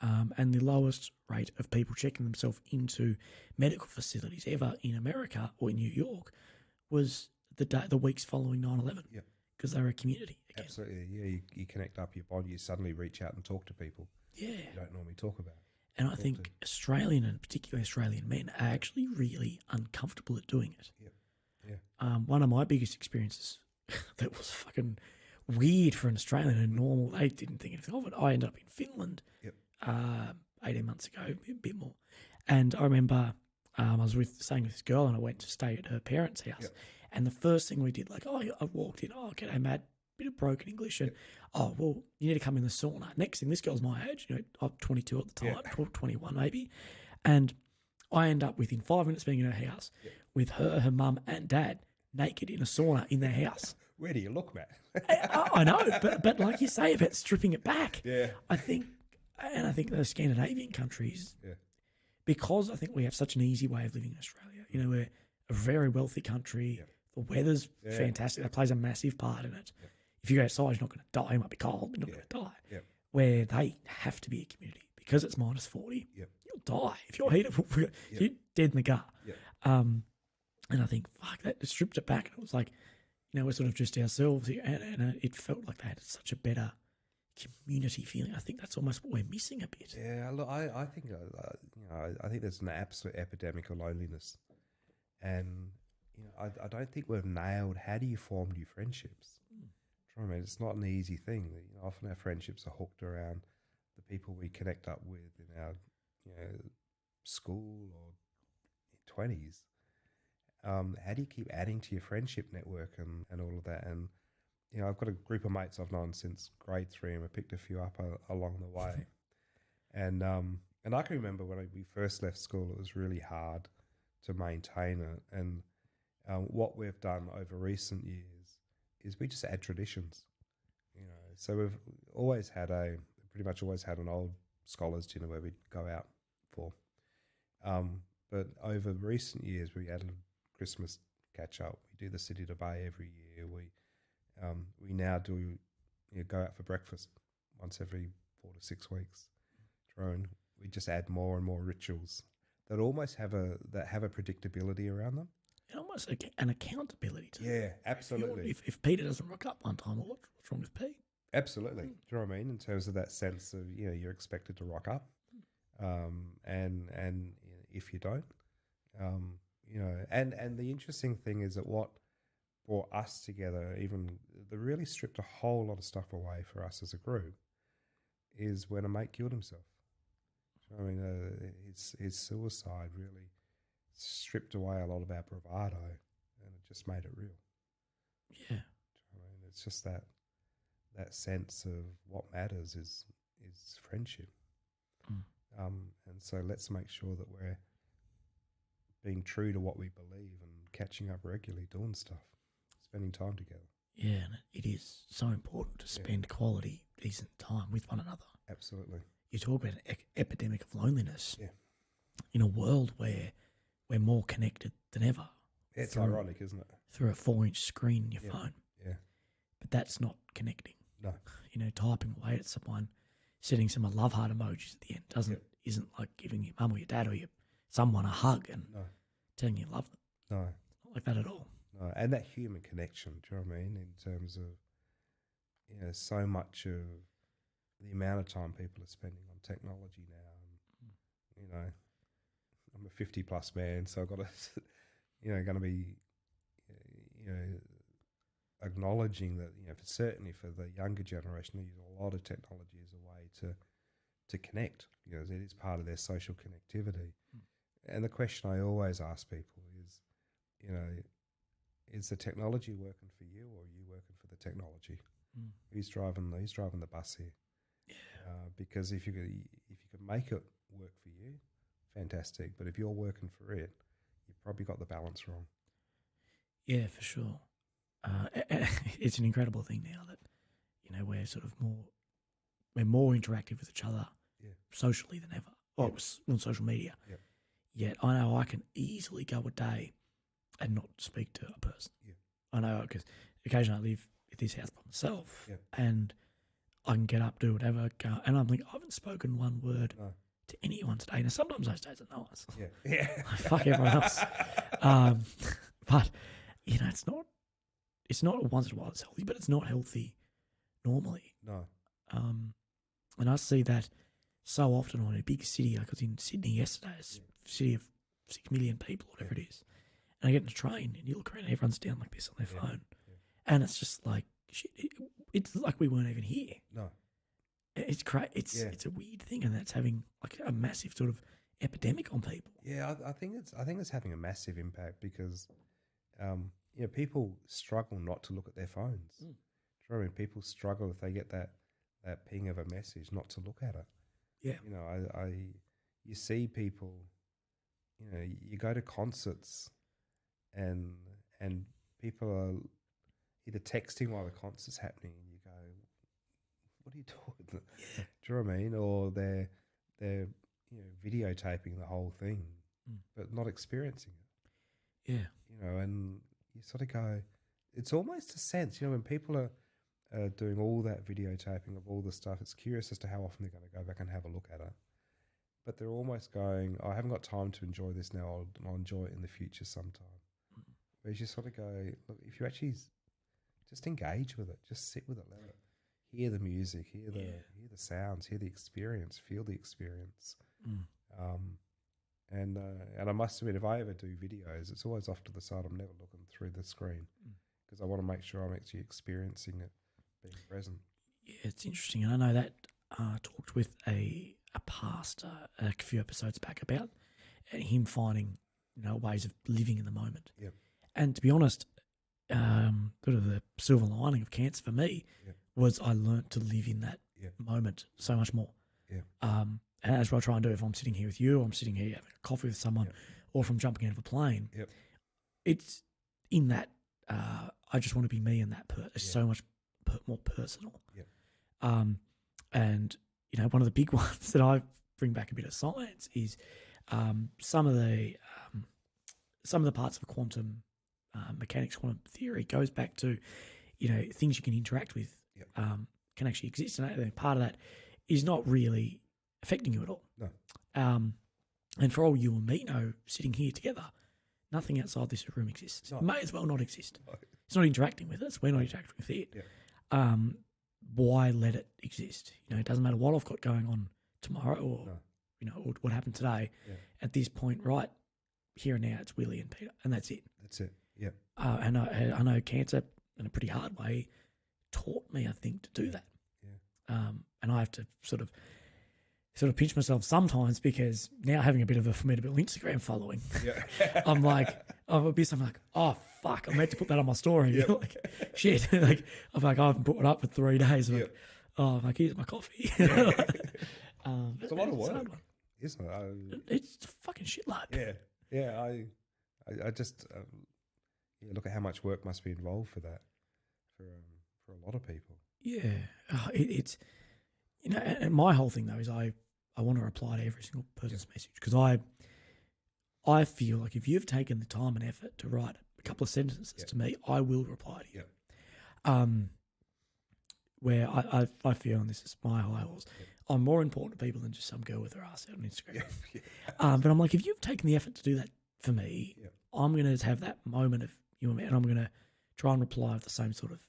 And the lowest rate of people checking themselves into medical facilities ever in America or in New York was the weeks following 9/11. Because they were a community again. Absolutely. Yeah, you connect up your body, you suddenly reach out and talk to people you don't normally talk about. And I think Australian and particularly Australian men are actually really uncomfortable at doing it. One of my biggest experiences that was fucking weird for an Australian and normal, they didn't think anything of it. I ended up in Finland 18 months ago, a bit more. And I remember I was staying with this girl and I went to stay at her parents' house. And the first thing we did, I walked in, g'day, Matt, bit of broken English. And, well, you need to come in the sauna. Next thing, this girl's my age, I'm 22 at the time, 21 maybe. And I end up within 5 minutes being in her house with her mum and dad naked in a sauna in their house. Where do you look, Matt? I know, but like you say about stripping it back, I think the Scandinavian countries, because I think we have such an easy way of living in Australia. We're a very wealthy country. The weather's fantastic. That plays a massive part in it. If you go outside, you're not going to die. It might be cold, but you're not going to die. Where they have to be a community because it's minus 40. You'll die if you're heated. You're dead in the gut. And I think, fuck, that stripped it back. And it was like, we're sort of just ourselves here. And it felt like they had such a better community feeling. I think that's almost what we're missing a bit. Yeah, look, I think, I think there's an absolute epidemic of loneliness. And, I don't think we've nailed how do you form new friendships. It's not an easy thing. Often our friendships are hooked around the people we connect up with in our, school or 20s. How do you keep adding to your friendship network and all of that? And, I've got a group of mates I've known since grade 3 and I picked a few up along the way. And I can remember when we first left school, it was really hard to maintain it. And what we've done over recent years is we just add traditions, So we've pretty much always had an old scholars dinner where we'd go out for. But over recent years, we added Christmas catch up. We do the City to Bay every year. We now do go out for breakfast once every 4 to 6 weeks. We just add more and more rituals that almost have a predictability around them. And almost an accountability to Yeah, absolutely. If Peter doesn't rock up one time, well, what's wrong with Pete? Absolutely. Do you know what I mean? In terms of that sense of, you're expected to rock up. And if you don't, and the interesting thing is that what brought us together, even they really stripped a whole lot of stuff away for us as a group, is when a mate killed himself. I mean, his suicide really stripped away a lot of our bravado, and it just made it real. Yeah, I mean, it's just that sense of what matters is friendship. And so let's make sure that we're being true to what we believe and catching up regularly, doing stuff, spending time together. Yeah, and it is so important to spend quality, decent time with one another. Absolutely. You talk about an epidemic of loneliness in a world where we're more connected than ever. It's ironic, isn't it? Through a 4-inch screen in your phone. Yeah. But that's not connecting. No. Typing away at someone, setting some love heart emojis at the end isn't like giving your mum or your dad or someone a hug and telling you love them. No. Not like that at all. No. And that human connection, do you know what I mean? In terms of, so much of the amount of time people are spending on technology now. And, I'm a 50+ man, so I've got to, going to be, acknowledging that, certainly for the younger generation, they use a lot of technology as a way to connect. It is part of their social connectivity. And the question I always ask people is, is the technology working for you or are you working for the technology? Who's driving the bus here? Because if you can make it work for you, fantastic. But if you're working for it, you've probably got the balance wrong. Yeah, for sure. It's an incredible thing now that we're more interactive with each other socially than ever. Well, it was on social media. Yep. Yet I know I can easily go a day and not speak to a person. Yeah. I know because occasionally I live at this house by myself and I can get up, do whatever, go, and I'm like, I haven't spoken one word to anyone today. Now, sometimes those days are nice. Yeah. Fuck everyone else. But, it's not once in a while it's healthy, but it's not healthy normally. No. And I see that so often on a big city. Like I was in Sydney yesterday, a city of 6 million people, whatever it is. And I get in a train and you look around, everyone's down like this on their phone. Yeah. And it's just like, shit, it's like we weren't even here. No. It's great. It's a weird thing, and that's having like a massive sort of epidemic on people. Yeah, I think it's having a massive impact because, people struggle not to look at their phones. Do you know what I mean? People struggle if they get that ping of a message not to look at it. Yeah. You see people, you go to concerts and people are either texting while the concert's happening and you go, what are you doing? Yeah. Do you know what I mean? Or they're videotaping the whole thing but not experiencing it. Yeah. And you sort of go, it's almost a sense, when people are doing all that videotaping of all the stuff, it's curious as to how often they're going to go back and have a look at it. But they're almost going, I haven't got time to enjoy this now, I'll enjoy it in the future sometime. Whereas you sort of go, look, if you actually just engage with it, just sit with it, let it hear the music, hear the sounds, hear the experience, feel the experience. And I must admit, if I ever do videos, it's always off to the side. I'm never looking through the screen because I want to make sure I'm actually experiencing it, being present. Yeah, it's interesting. And I know that I talked with a pastor a few episodes back about him finding ways of living in the moment. Yep. And to be honest, sort of the silver lining of cancer for me was I learnt to live in that moment so much more. Yeah. And that's what I try and do if I'm sitting here with you, or I'm sitting here having a coffee with someone, or if I'm jumping out of a plane. Yep. It's in that I just want to be me in that. It's so much more personal. Yep. And one of the big ones that I bring back a bit of science is some of the parts of quantum mechanics, quantum theory goes back to things you can interact with can actually exist, and part of that is not really affecting you at all. No. And for all you and me know, sitting here together, nothing outside this room exists. No. It may as well not exist. No. It's not interacting with us. We're not interacting with it. Yeah. Why let it exist? It doesn't matter what I've got going on tomorrow or or what happened today. Yeah. At this point, right here and now, it's Willy and Peter, and that's it. That's it. Yeah. And I know cancer, in a pretty hard way, taught me, I think, to do that. Yeah. And I have to sort of pinch myself sometimes because now having a bit of a formidable Instagram following, I'm like, I'll be something like, oh fuck, I meant to put that on my story. Like, shit. Like, I'm like, I haven't put it up for 3 days. I'm like, oh, like, here's my coffee. It's a lot of work, isn't it? It's a fucking shitload. Yeah. I just look at how much work must be involved for that for a lot of people. Yeah, it's and my whole thing though is I want to reply to every single person's message because I feel like if you've taken the time and effort to write a couple of sentences to me, I will reply to you. Where I feel, and this is my high horse, I'm more important to people than just some girl with her ass out on Instagram. But I'm like, if you've taken the effort to do that for me, I'm going to have that moment of you and me, and I'm going to try and reply with the same sort of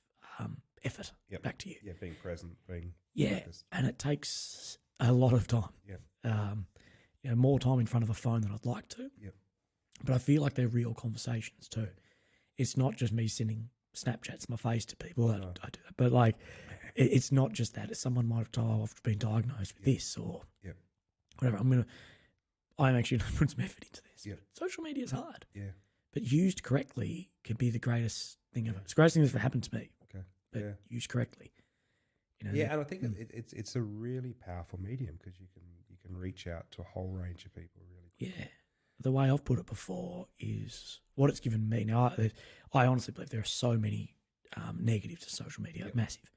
effort back to you. Yeah, being present, being focused. And it takes a lot of time. More time in front of a phone than I'd like to. But I feel like they're real conversations too. It's not just me sending Snapchats my face to people. I do that, but like, it's not just that. It's someone might have told, oh, I've been diagnosed with this or whatever. I'm actually going to put some effort into this. Social media is hard. But used correctly could be the greatest thing ever. It's the greatest thing that's ever happened to me. But used correctly. Yeah, and I think it's a really powerful medium because you can reach out to a whole range of people really quickly. Yeah. The way I've put it before is what it's given me. Now, I honestly believe there are so many negatives to social media, massive.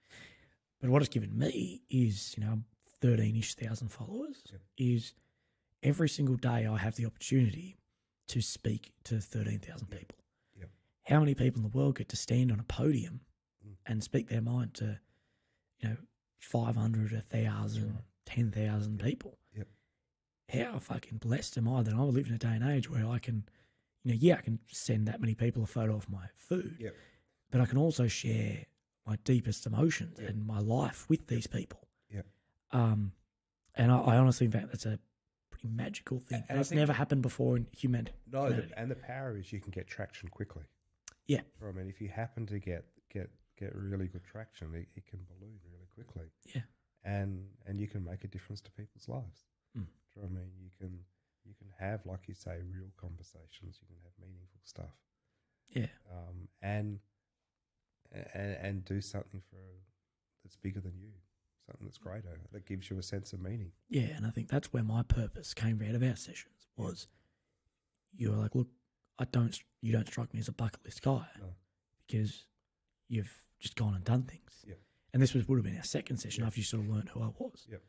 But what it's given me is, 13-ish thousand followers, is every single day I have the opportunity to speak to 13,000 people. Yep. How many people in the world get to stand on a podium and speak their mind to, 500, 1,000, 10,000 people? Yep. How fucking blessed am I that I live in a day and age where I can, I can send that many people a photo of my food, but I can also share my deepest emotions and my life with these people. Yeah. And I honestly think that's a pretty magical thing. And it's never happened before in humanity. No, and the power is you can get traction quickly. Yeah. I mean, if you happen to get really good traction, it can balloon really quickly. Yeah. And you can make a difference to people's lives. Do you know what I mean? You can have, like you say, real conversations. You can have meaningful stuff. Yeah. And do something that's bigger than you, something that's greater, that gives you a sense of meaning. Yeah, and I think that's where my purpose came out of our sessions was you were like, look, you don't strike me as a bucket list guy because you've just gone and done things. Yeah. And this would have been our second session after you sort of learned who I was. Yep.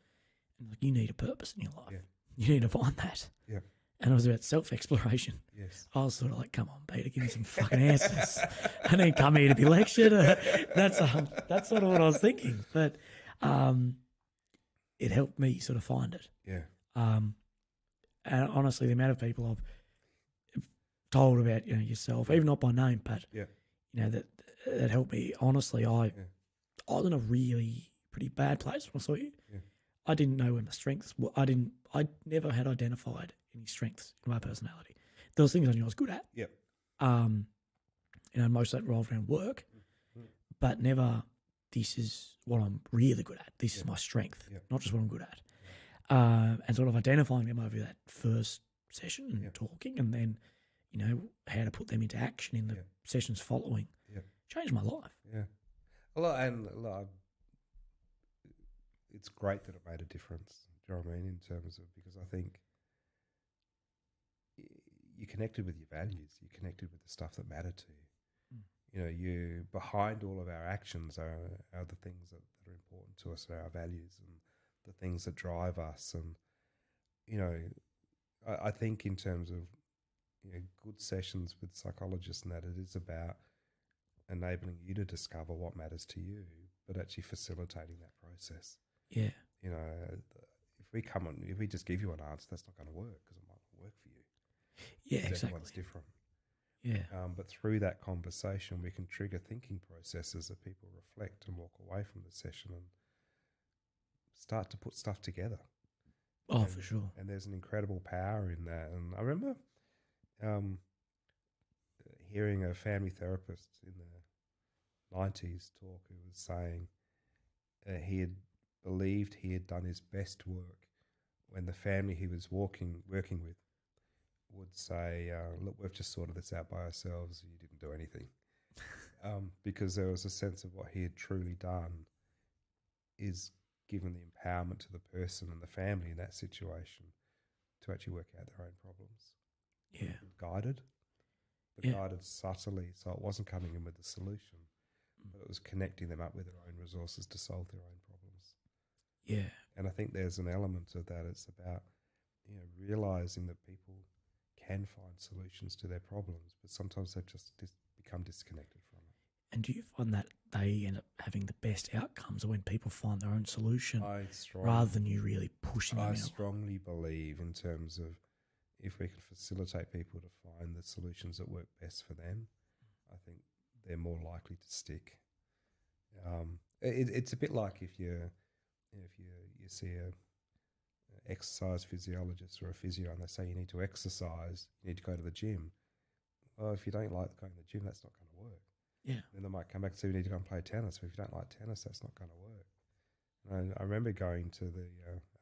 And like, you need a purpose in your life. Yeah. You need to find that. Yeah. And it was about self-exploration. Yes. I was sort of like, come on, Peter, give me some fucking answers. I didn't come here to be lectured. That's sort of what I was thinking. But it helped me sort of find it. Yeah. And honestly, the amount of people I've told about, yourself, even not by name, but, that helped me. Honestly, I was in a really pretty bad place when I saw you. Yeah. I didn't know where my strengths were. I never had identified any strengths in my personality. There was things I knew I was good at. Yep. Most of that revolved around work, but never, this is what I'm really good at. This is my strength, not just what I'm good at. And sort of identifying them over that first session and talking, and then, how to put them into action in the sessions following changed my life. Yeah. Well, it's great that it made a difference. Do you know what I mean? In terms of, because I think you connected with your values, you connected with the stuff that mattered to you. You behind all of our actions are the things that are important to us, are our values and the things that drive us. And I think in terms of good sessions with psychologists, and that it is about enabling you to discover what matters to you, but actually facilitating that process. Yeah. If we just give you an answer, that's not going to work because it might not work for you. Yeah, exactly. Everyone's different. Yeah. But through that conversation, we can trigger thinking processes that people reflect and walk away from the session and start to put stuff together. Oh, for sure. And there's an incredible power in that. And I remember hearing a family therapist in the 90s talk who was saying he had believed he had done his best work when the family he was working with would say, look, we've just sorted this out by ourselves, you didn't do anything. Because there was a sense of what he had truly done is given the empowerment to the person and the family in that situation to actually work out their own problems. Yeah. Guided subtly, so it wasn't coming in with the solution, but it was connecting them up with their own resources to solve their own problems. Yeah. And I think there's an element of that. It's about, realizing that people can find solutions to their problems, but sometimes they've just become disconnected from it. And do you find that they end up having the best outcomes when people find their own solution rather than you really pushing them out? I strongly believe in terms of if we can facilitate people to find the solutions that work best for them, I think they're more likely to stick. It's a bit like if you see a exercise physiologist or a physio and they say you need to exercise, you need to go to the gym. Well, if you don't like going to the gym, that's not going to work. Yeah. Then they might come back and say you need to go and play tennis. But if you don't like tennis, that's not going to work. And I remember going to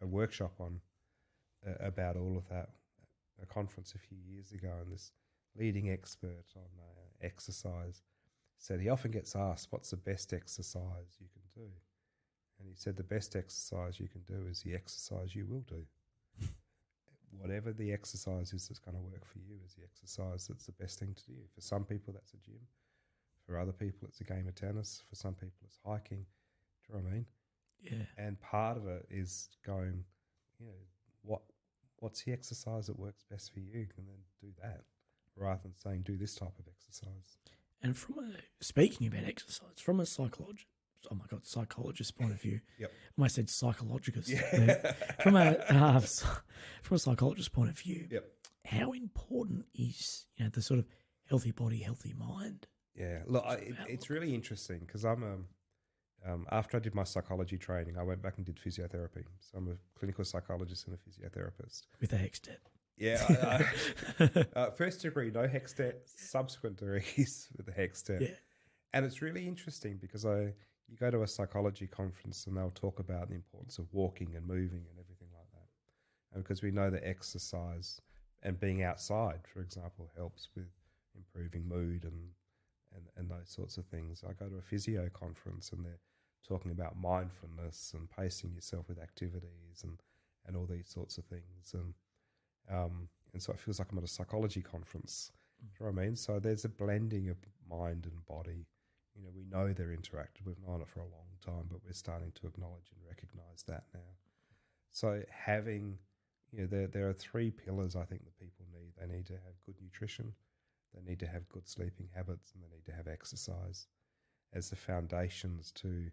a workshop on about all of that, a conference a few years ago, and this leading expert on exercise said he often gets asked, what's the best exercise you can do? And he said the best exercise you can do is the exercise you will do. Whatever the exercise is that's going to work for you is the exercise that's the best thing to do. For some people, that's a gym. For other people, it's a game of tennis. For some people, it's hiking. Do you know what I mean? Yeah. And part of it is going, you know, what's the exercise that works best for you, and then do that, rather than saying do this type of exercise. And speaking about exercise, from a psychologist point of view, Yep. I almost said psychologist. Yeah. From a psychologist point of view, Yep. how important is the sort of healthy body, healthy mind? Yeah, look, it's really interesting because I'm after I did my psychology training, I went back and did physiotherapy. So I'm a clinical psychologist and a physiotherapist. With a Hextet. Yeah. First degree, no Hextet. Subsequent degrees with the Hextet. Yeah. And it's really interesting because you go to a psychology conference and they'll talk about the importance of walking and moving and everything like that. And because we know that exercise and being outside, for example, helps with improving mood and those sorts of things. I go to a physio conference and they're talking about mindfulness and pacing yourself with activities and all these sorts of things. And so it feels like I'm at a psychology conference. Do you know what I mean? So there's a blending of mind and body. You know, we know they're interactive. We've known it for a long time, but we're starting to acknowledge and recognize that now. So having, there are three pillars I think that people need. They need to have good nutrition, they need to have good sleeping habits, and they need to have exercise as the foundations to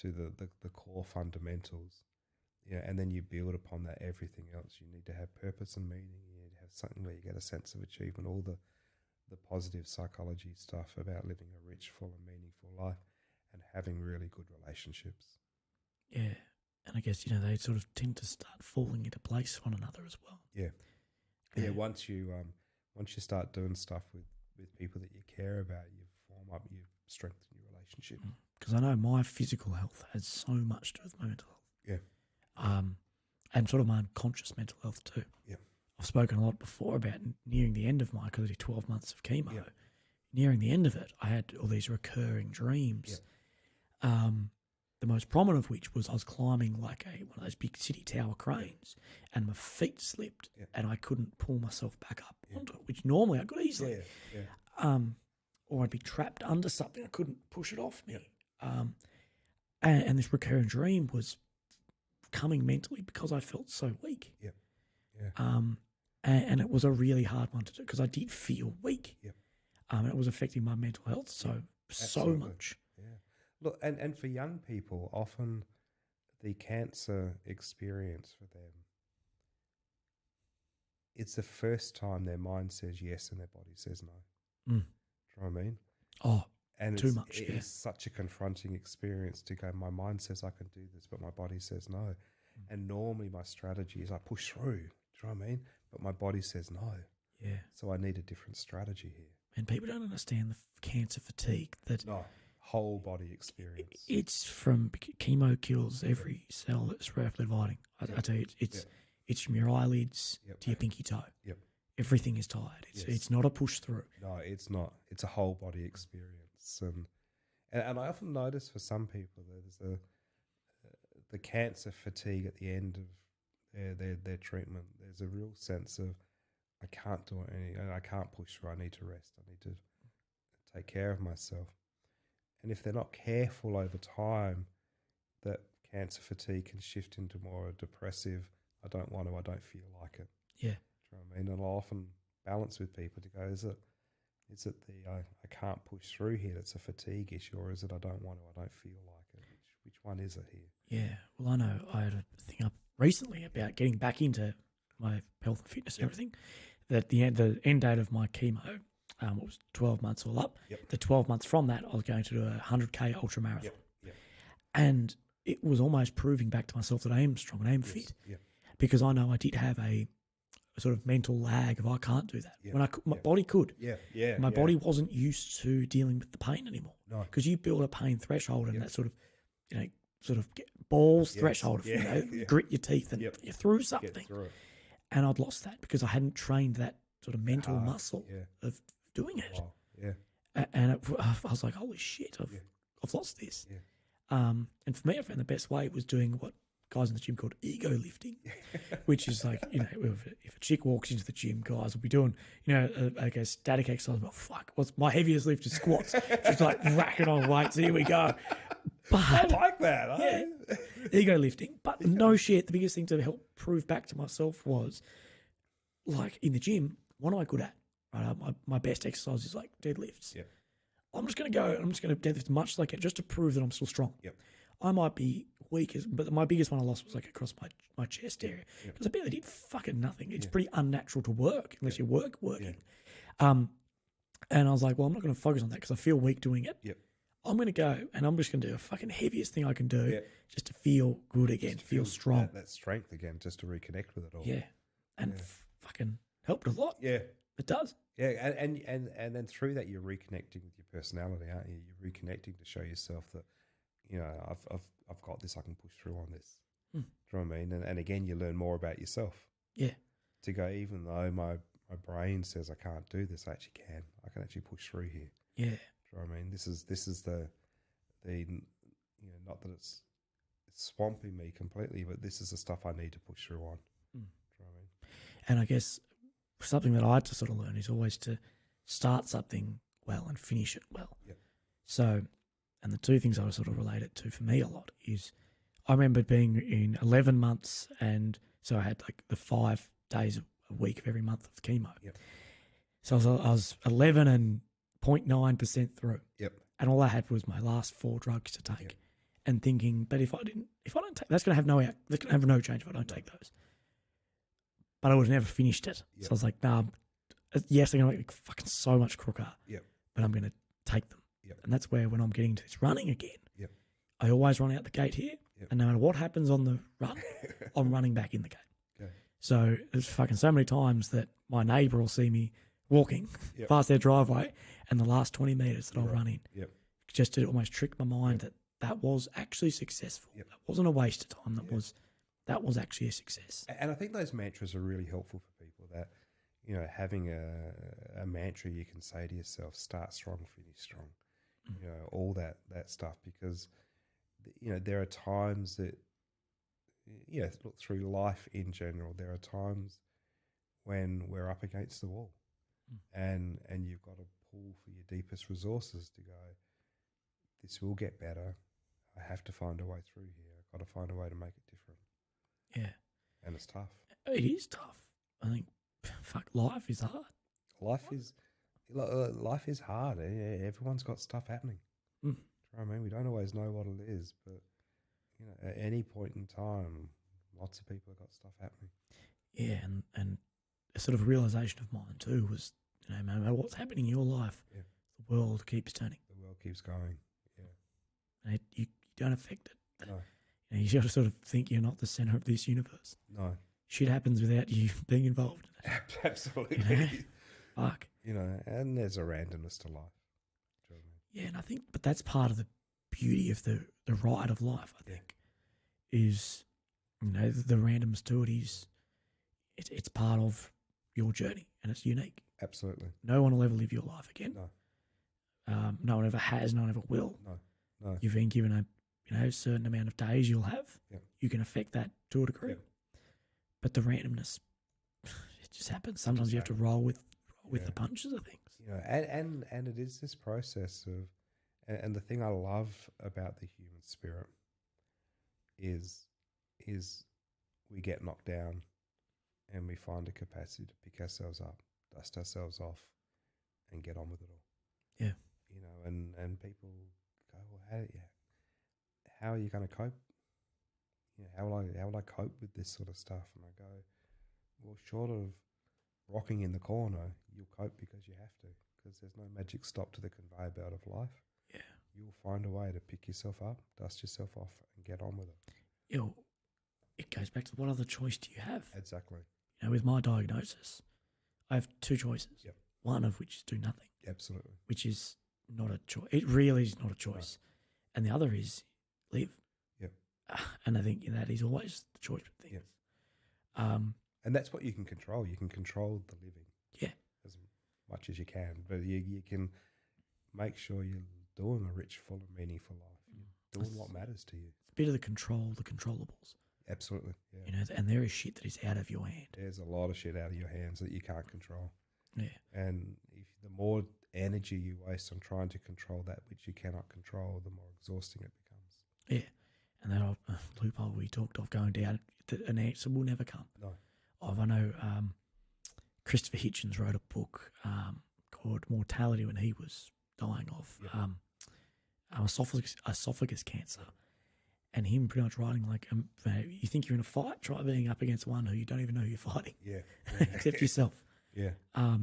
the core fundamentals. Yeah, and then you build upon that everything else. You need to have purpose and meaning. You need to have something where you get a sense of achievement, all the positive psychology stuff about living a rich, full and meaningful life and having really good relationships. Yeah. And I guess, they sort of tend to start falling into place one another as well. Yeah. Yeah, once you start doing stuff with people that you care about, you strengthen your relationship. Because I know my physical health has so much to do with my mental health. Yeah. And sort of my unconscious mental health too. Yeah. I've spoken a lot before about nearing the end of because I did 12 months of chemo. Yeah. Nearing the end of it, I had all these recurring dreams. Yeah. The most prominent of which was I was climbing like one of those big city tower cranes, and my feet slipped, and I couldn't pull myself back up onto it, which normally I could easily. Yeah. Or I'd be trapped under something, I couldn't push it off me. And this recurring dream was coming mentally because I felt so weak. Yeah. Yeah. And it was a really hard one to do because I did feel weak. Yeah. And it was affecting my mental health so much. Yeah. Look, and for young people, often the cancer experience for them, it's the first time their mind says yes and their body says no. Mm. Do you know what I mean? Oh, and too much. It's such a confronting experience to go, my mind says I can do this, but my body says no. Mm. And normally my strategy is I push through. Do you know what I mean? But my body says no. Yeah. So I need a different strategy here. And people don't understand the cancer fatigue that... No, whole body experience. It's from chemo kills every cell that's rapidly dividing. I tell you, it's from your eyelids to your pinky toe. Yep. Everything is tired. It's not a push through. No, it's not. It's a whole body experience. And I often notice for some people there's the cancer fatigue at the end of their treatment. There's a real sense of I can't do anything. I can't push through. I need to rest. I need to take care of myself. And if they're not careful over time, that cancer fatigue can shift into more a depressive, I don't want to, I don't feel like it. Yeah. Do you know what I mean? And I'll often balance with people to go, is it the I can't push through here, it's a fatigue issue, or is it I don't want to, I don't feel like it? Which one is it here? Yeah. Well, I know I had a thing up recently about getting back into my health and fitness and everything. That the end date of my chemo, it was 12 months all up. Yep. The 12 months from that, I was going to do a 100K ultra marathon. Yep. And it was almost proving back to myself that I am strong and I am fit. Because I know I did have a sort of mental lag of I can't do that. When my body could. My body wasn't used to dealing with the pain anymore. No. Because you build a pain threshold and that sort of balls threshold of, grit your teeth and you're through something. Get through it. And I'd lost that because I hadn't trained that sort of mental muscle of doing it. Wow. Yeah. And I was like, holy shit, I've lost this. Yeah. And for me, I found the best way was doing what guys in the gym called ego lifting, which is like, if a chick walks into the gym, guys will be doing, like a static exercise. Well, fuck, what's my heaviest lift is squats. Just like racking on weights. Here we go. But I like that. Yeah, ego lifting. But no shit, the biggest thing to help prove back to myself was, like, in the gym, what am I good at? Right, my best exercise is like deadlifts. Yep. I'm just going to go and I'm just going to deadlift as much as I can just to prove that I'm still strong. Yep. I might be weak, but my biggest one I lost was like across my chest area because I barely did fucking nothing. It's pretty unnatural to work unless you're working. And I was like, well, I'm not going to focus on that because I feel weak doing it. Yep. I'm going to go and I'm just going to do the fucking heaviest thing I can do just to feel good again, feel strong. That strength again, just to reconnect with it all. Yeah. And fucking helped a lot. Yeah. It does. Yeah, and then through that you're reconnecting with your personality, aren't you? You're reconnecting to show yourself that, I've got this, I can push through on this. Do you know what I mean? And again, you learn more about yourself. Yeah. To go, even though my brain says I can't do this, I actually can. I can actually push through here. Yeah. Do you know what I mean? This is the not that it's swamping me completely, but this is the stuff I need to push through on. Do you know what I mean? And I guess something that I had to sort of learn is always to start something well and finish it well. Yep. So, and the two things I was sort of related to for me a lot is I remember being in 11 months, and so I had like the 5 days a week of every month of chemo. Yep. So I was 11 and 0.9% through. Yep. And all I had was my last 4 drugs to take. Yep. And thinking, but if I don't take, that's going to have no change if I don't take those. But I would have never finished it. Yep. So I was like, nah, yes, they're going to make me fucking so much crooker, but I'm going to take them. Yep. And that's where when I'm getting to this running again, I always run out the gate here, and no matter what happens on the run, I'm running back in the gate. Okay. So there's fucking so many times that my neighbour will see me walking past their driveway, and the last 20 metres that I'll run in, just to almost trick my mind that was actually successful. That wasn't a waste of time. That was actually a success. And I think those mantras are really helpful for people that, having a mantra you can say to yourself, start strong, finish strong, all that stuff, because, there are times that, look, through life in general, there are times when we're up against the wall and you've got to pull for your deepest resources to go, this will get better. I have to find a way through here. I've got to find a way to make it different. Yeah. And it's tough. It is tough. I think, life is hard. Life is hard. Everyone's got stuff happening. I mean, we don't always know what it is, but, at any point in time, lots of people have got stuff happening. Yeah, and a sort of realisation of mine too was, no matter what's happening in your life, the world keeps turning. The world keeps going, And you don't affect it. No. You got to sort of think you're not the centre of this universe. No. Shit happens without you being involved in it. Absolutely. Fuck. And there's a randomness to life. Yeah, and I think, but that's part of the beauty of the ride of life, I think, is, the randomness to it is, it's part of your journey and it's unique. Absolutely. No one will ever live your life again. No. No one ever has, no one ever will. No. You've been given a certain amount of days you'll have. Yep. You can affect that to a degree. Yep. But the randomness, it just happens. Sometimes you have to roll with the punches of things. And it is this process of, and the thing I love about the human spirit is we get knocked down and we find a capacity to pick ourselves up, dust ourselves off, and get on with it all. Yeah. And people go, well, how are you going to cope? How will I cope with this sort of stuff? And I go, well, short of rocking in the corner, you'll cope because you have to, because there's no magic stop to the conveyor belt of life. Yeah. You'll find a way to pick yourself up, dust yourself off, and get on with it. It goes back to what other choice do you have? Exactly. With my diagnosis, I have 2 choices. Yep. One of which is do nothing. Absolutely. Which is not a choice. It really is not a choice. No. And the other is live. Yep. And I think that is always the choice of things. Yep. And that's what you can control. You can control the living. Yeah. As much as you can. But you can make sure you're doing a rich, full and meaningful life. doing what matters to you. It's a bit of the controllables. Absolutely. Yeah. You know, and there is shit that is out of your hand. There's a lot of shit out of your hands that you can't control. Yeah. And the more energy you waste on trying to control that which you cannot control, the more exhausting it becomes. Yeah. And that loophole we talked of going down, an answer will never come. No. I know Christopher Hitchens wrote a book called Mortality when he was dying of esophagus cancer. And him pretty much writing like, you think you're in a fight, try being up against one who you don't even know who you're fighting. Yeah. Except yourself. Yeah. I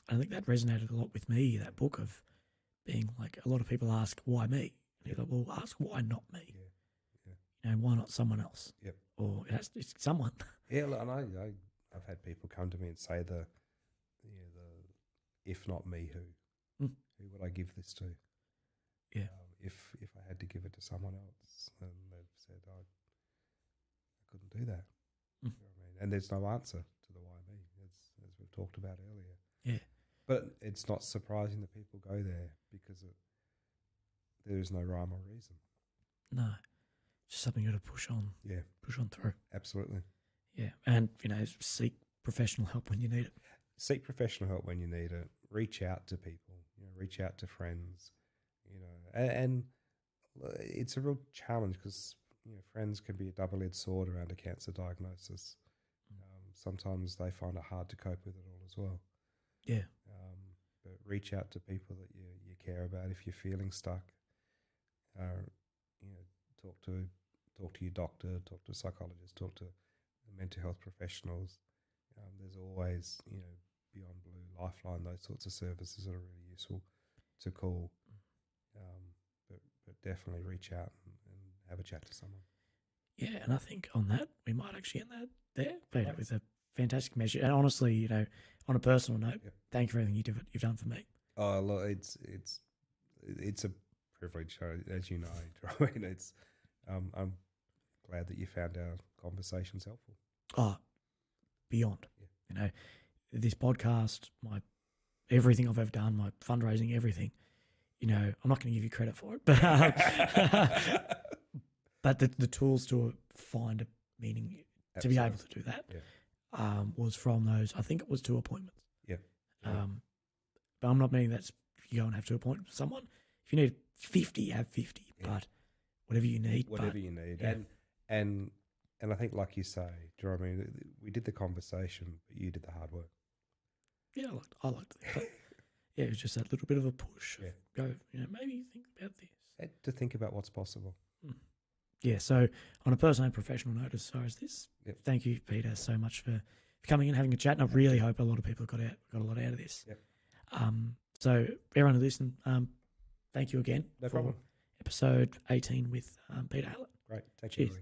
think that resonated a lot with me, that book of being like, a lot of people ask, why me? And he's like, well, ask why not me? Yeah. Yeah. You know, why not someone else? Yep. Or it's someone. Yeah, and I've had people come to me and say the if not me, who? Who would I give this to? Yeah. If I had to give it to someone else, and they've said I couldn't do that. You know what I mean? And there's no answer to the why me, as we've talked about earlier. Yeah. But it's not surprising that people go there because there is no rhyme or reason. No. Just something you got to push on. Yeah. Push on through. Absolutely. Yeah. And, you know, seek professional help when you need it. Seek professional help when you need it. Reach out to people. You know, reach out to friends. You know, and it's a real challenge because friends can be a double-edged sword around a cancer diagnosis. Sometimes they find it hard to cope with it all as well. Yeah. But reach out to people that you care about if you're feeling stuck. Talk to your doctor, talk to a psychologist, talk to mental health professionals. There's always Beyond Blue, Lifeline, those sorts of services that are really useful to call. But definitely reach out and have a chat to someone. Yeah, and I think on that we might actually end that there, Peter, with a fantastic message. And honestly, on a personal note, thank you for everything you've done for me. Oh, look, it's a privilege, as you know. I mean, I'm glad that you found our conversations helpful. Oh, beyond. This podcast, everything I've ever done, my fundraising, everything. I'm not going to give you credit for it, but the tools to find a meaning, to be able to do that, was from those. I think it was 2 appointments. Yeah. But I'm not meaning that you go and have 2 appointments with someone. If you need 50, have 50. Yeah. But whatever you need. Whatever you need. Yeah. And I think, like you say, do you know what I mean? We did the conversation, but you did the hard work. Yeah, I liked it. But yeah, it was just that little bit of a push. Yeah. Go, maybe think about this. To think about what's possible. Yeah, so on a personal and professional note as far as this, thank you, Peter, so much for coming and having a chat. And I really hope a lot of people got a lot out of this. Yep. So everyone who listened, thank you again. No problem. Episode 18 with Peter Hallet. Great. Thank you. Cheers.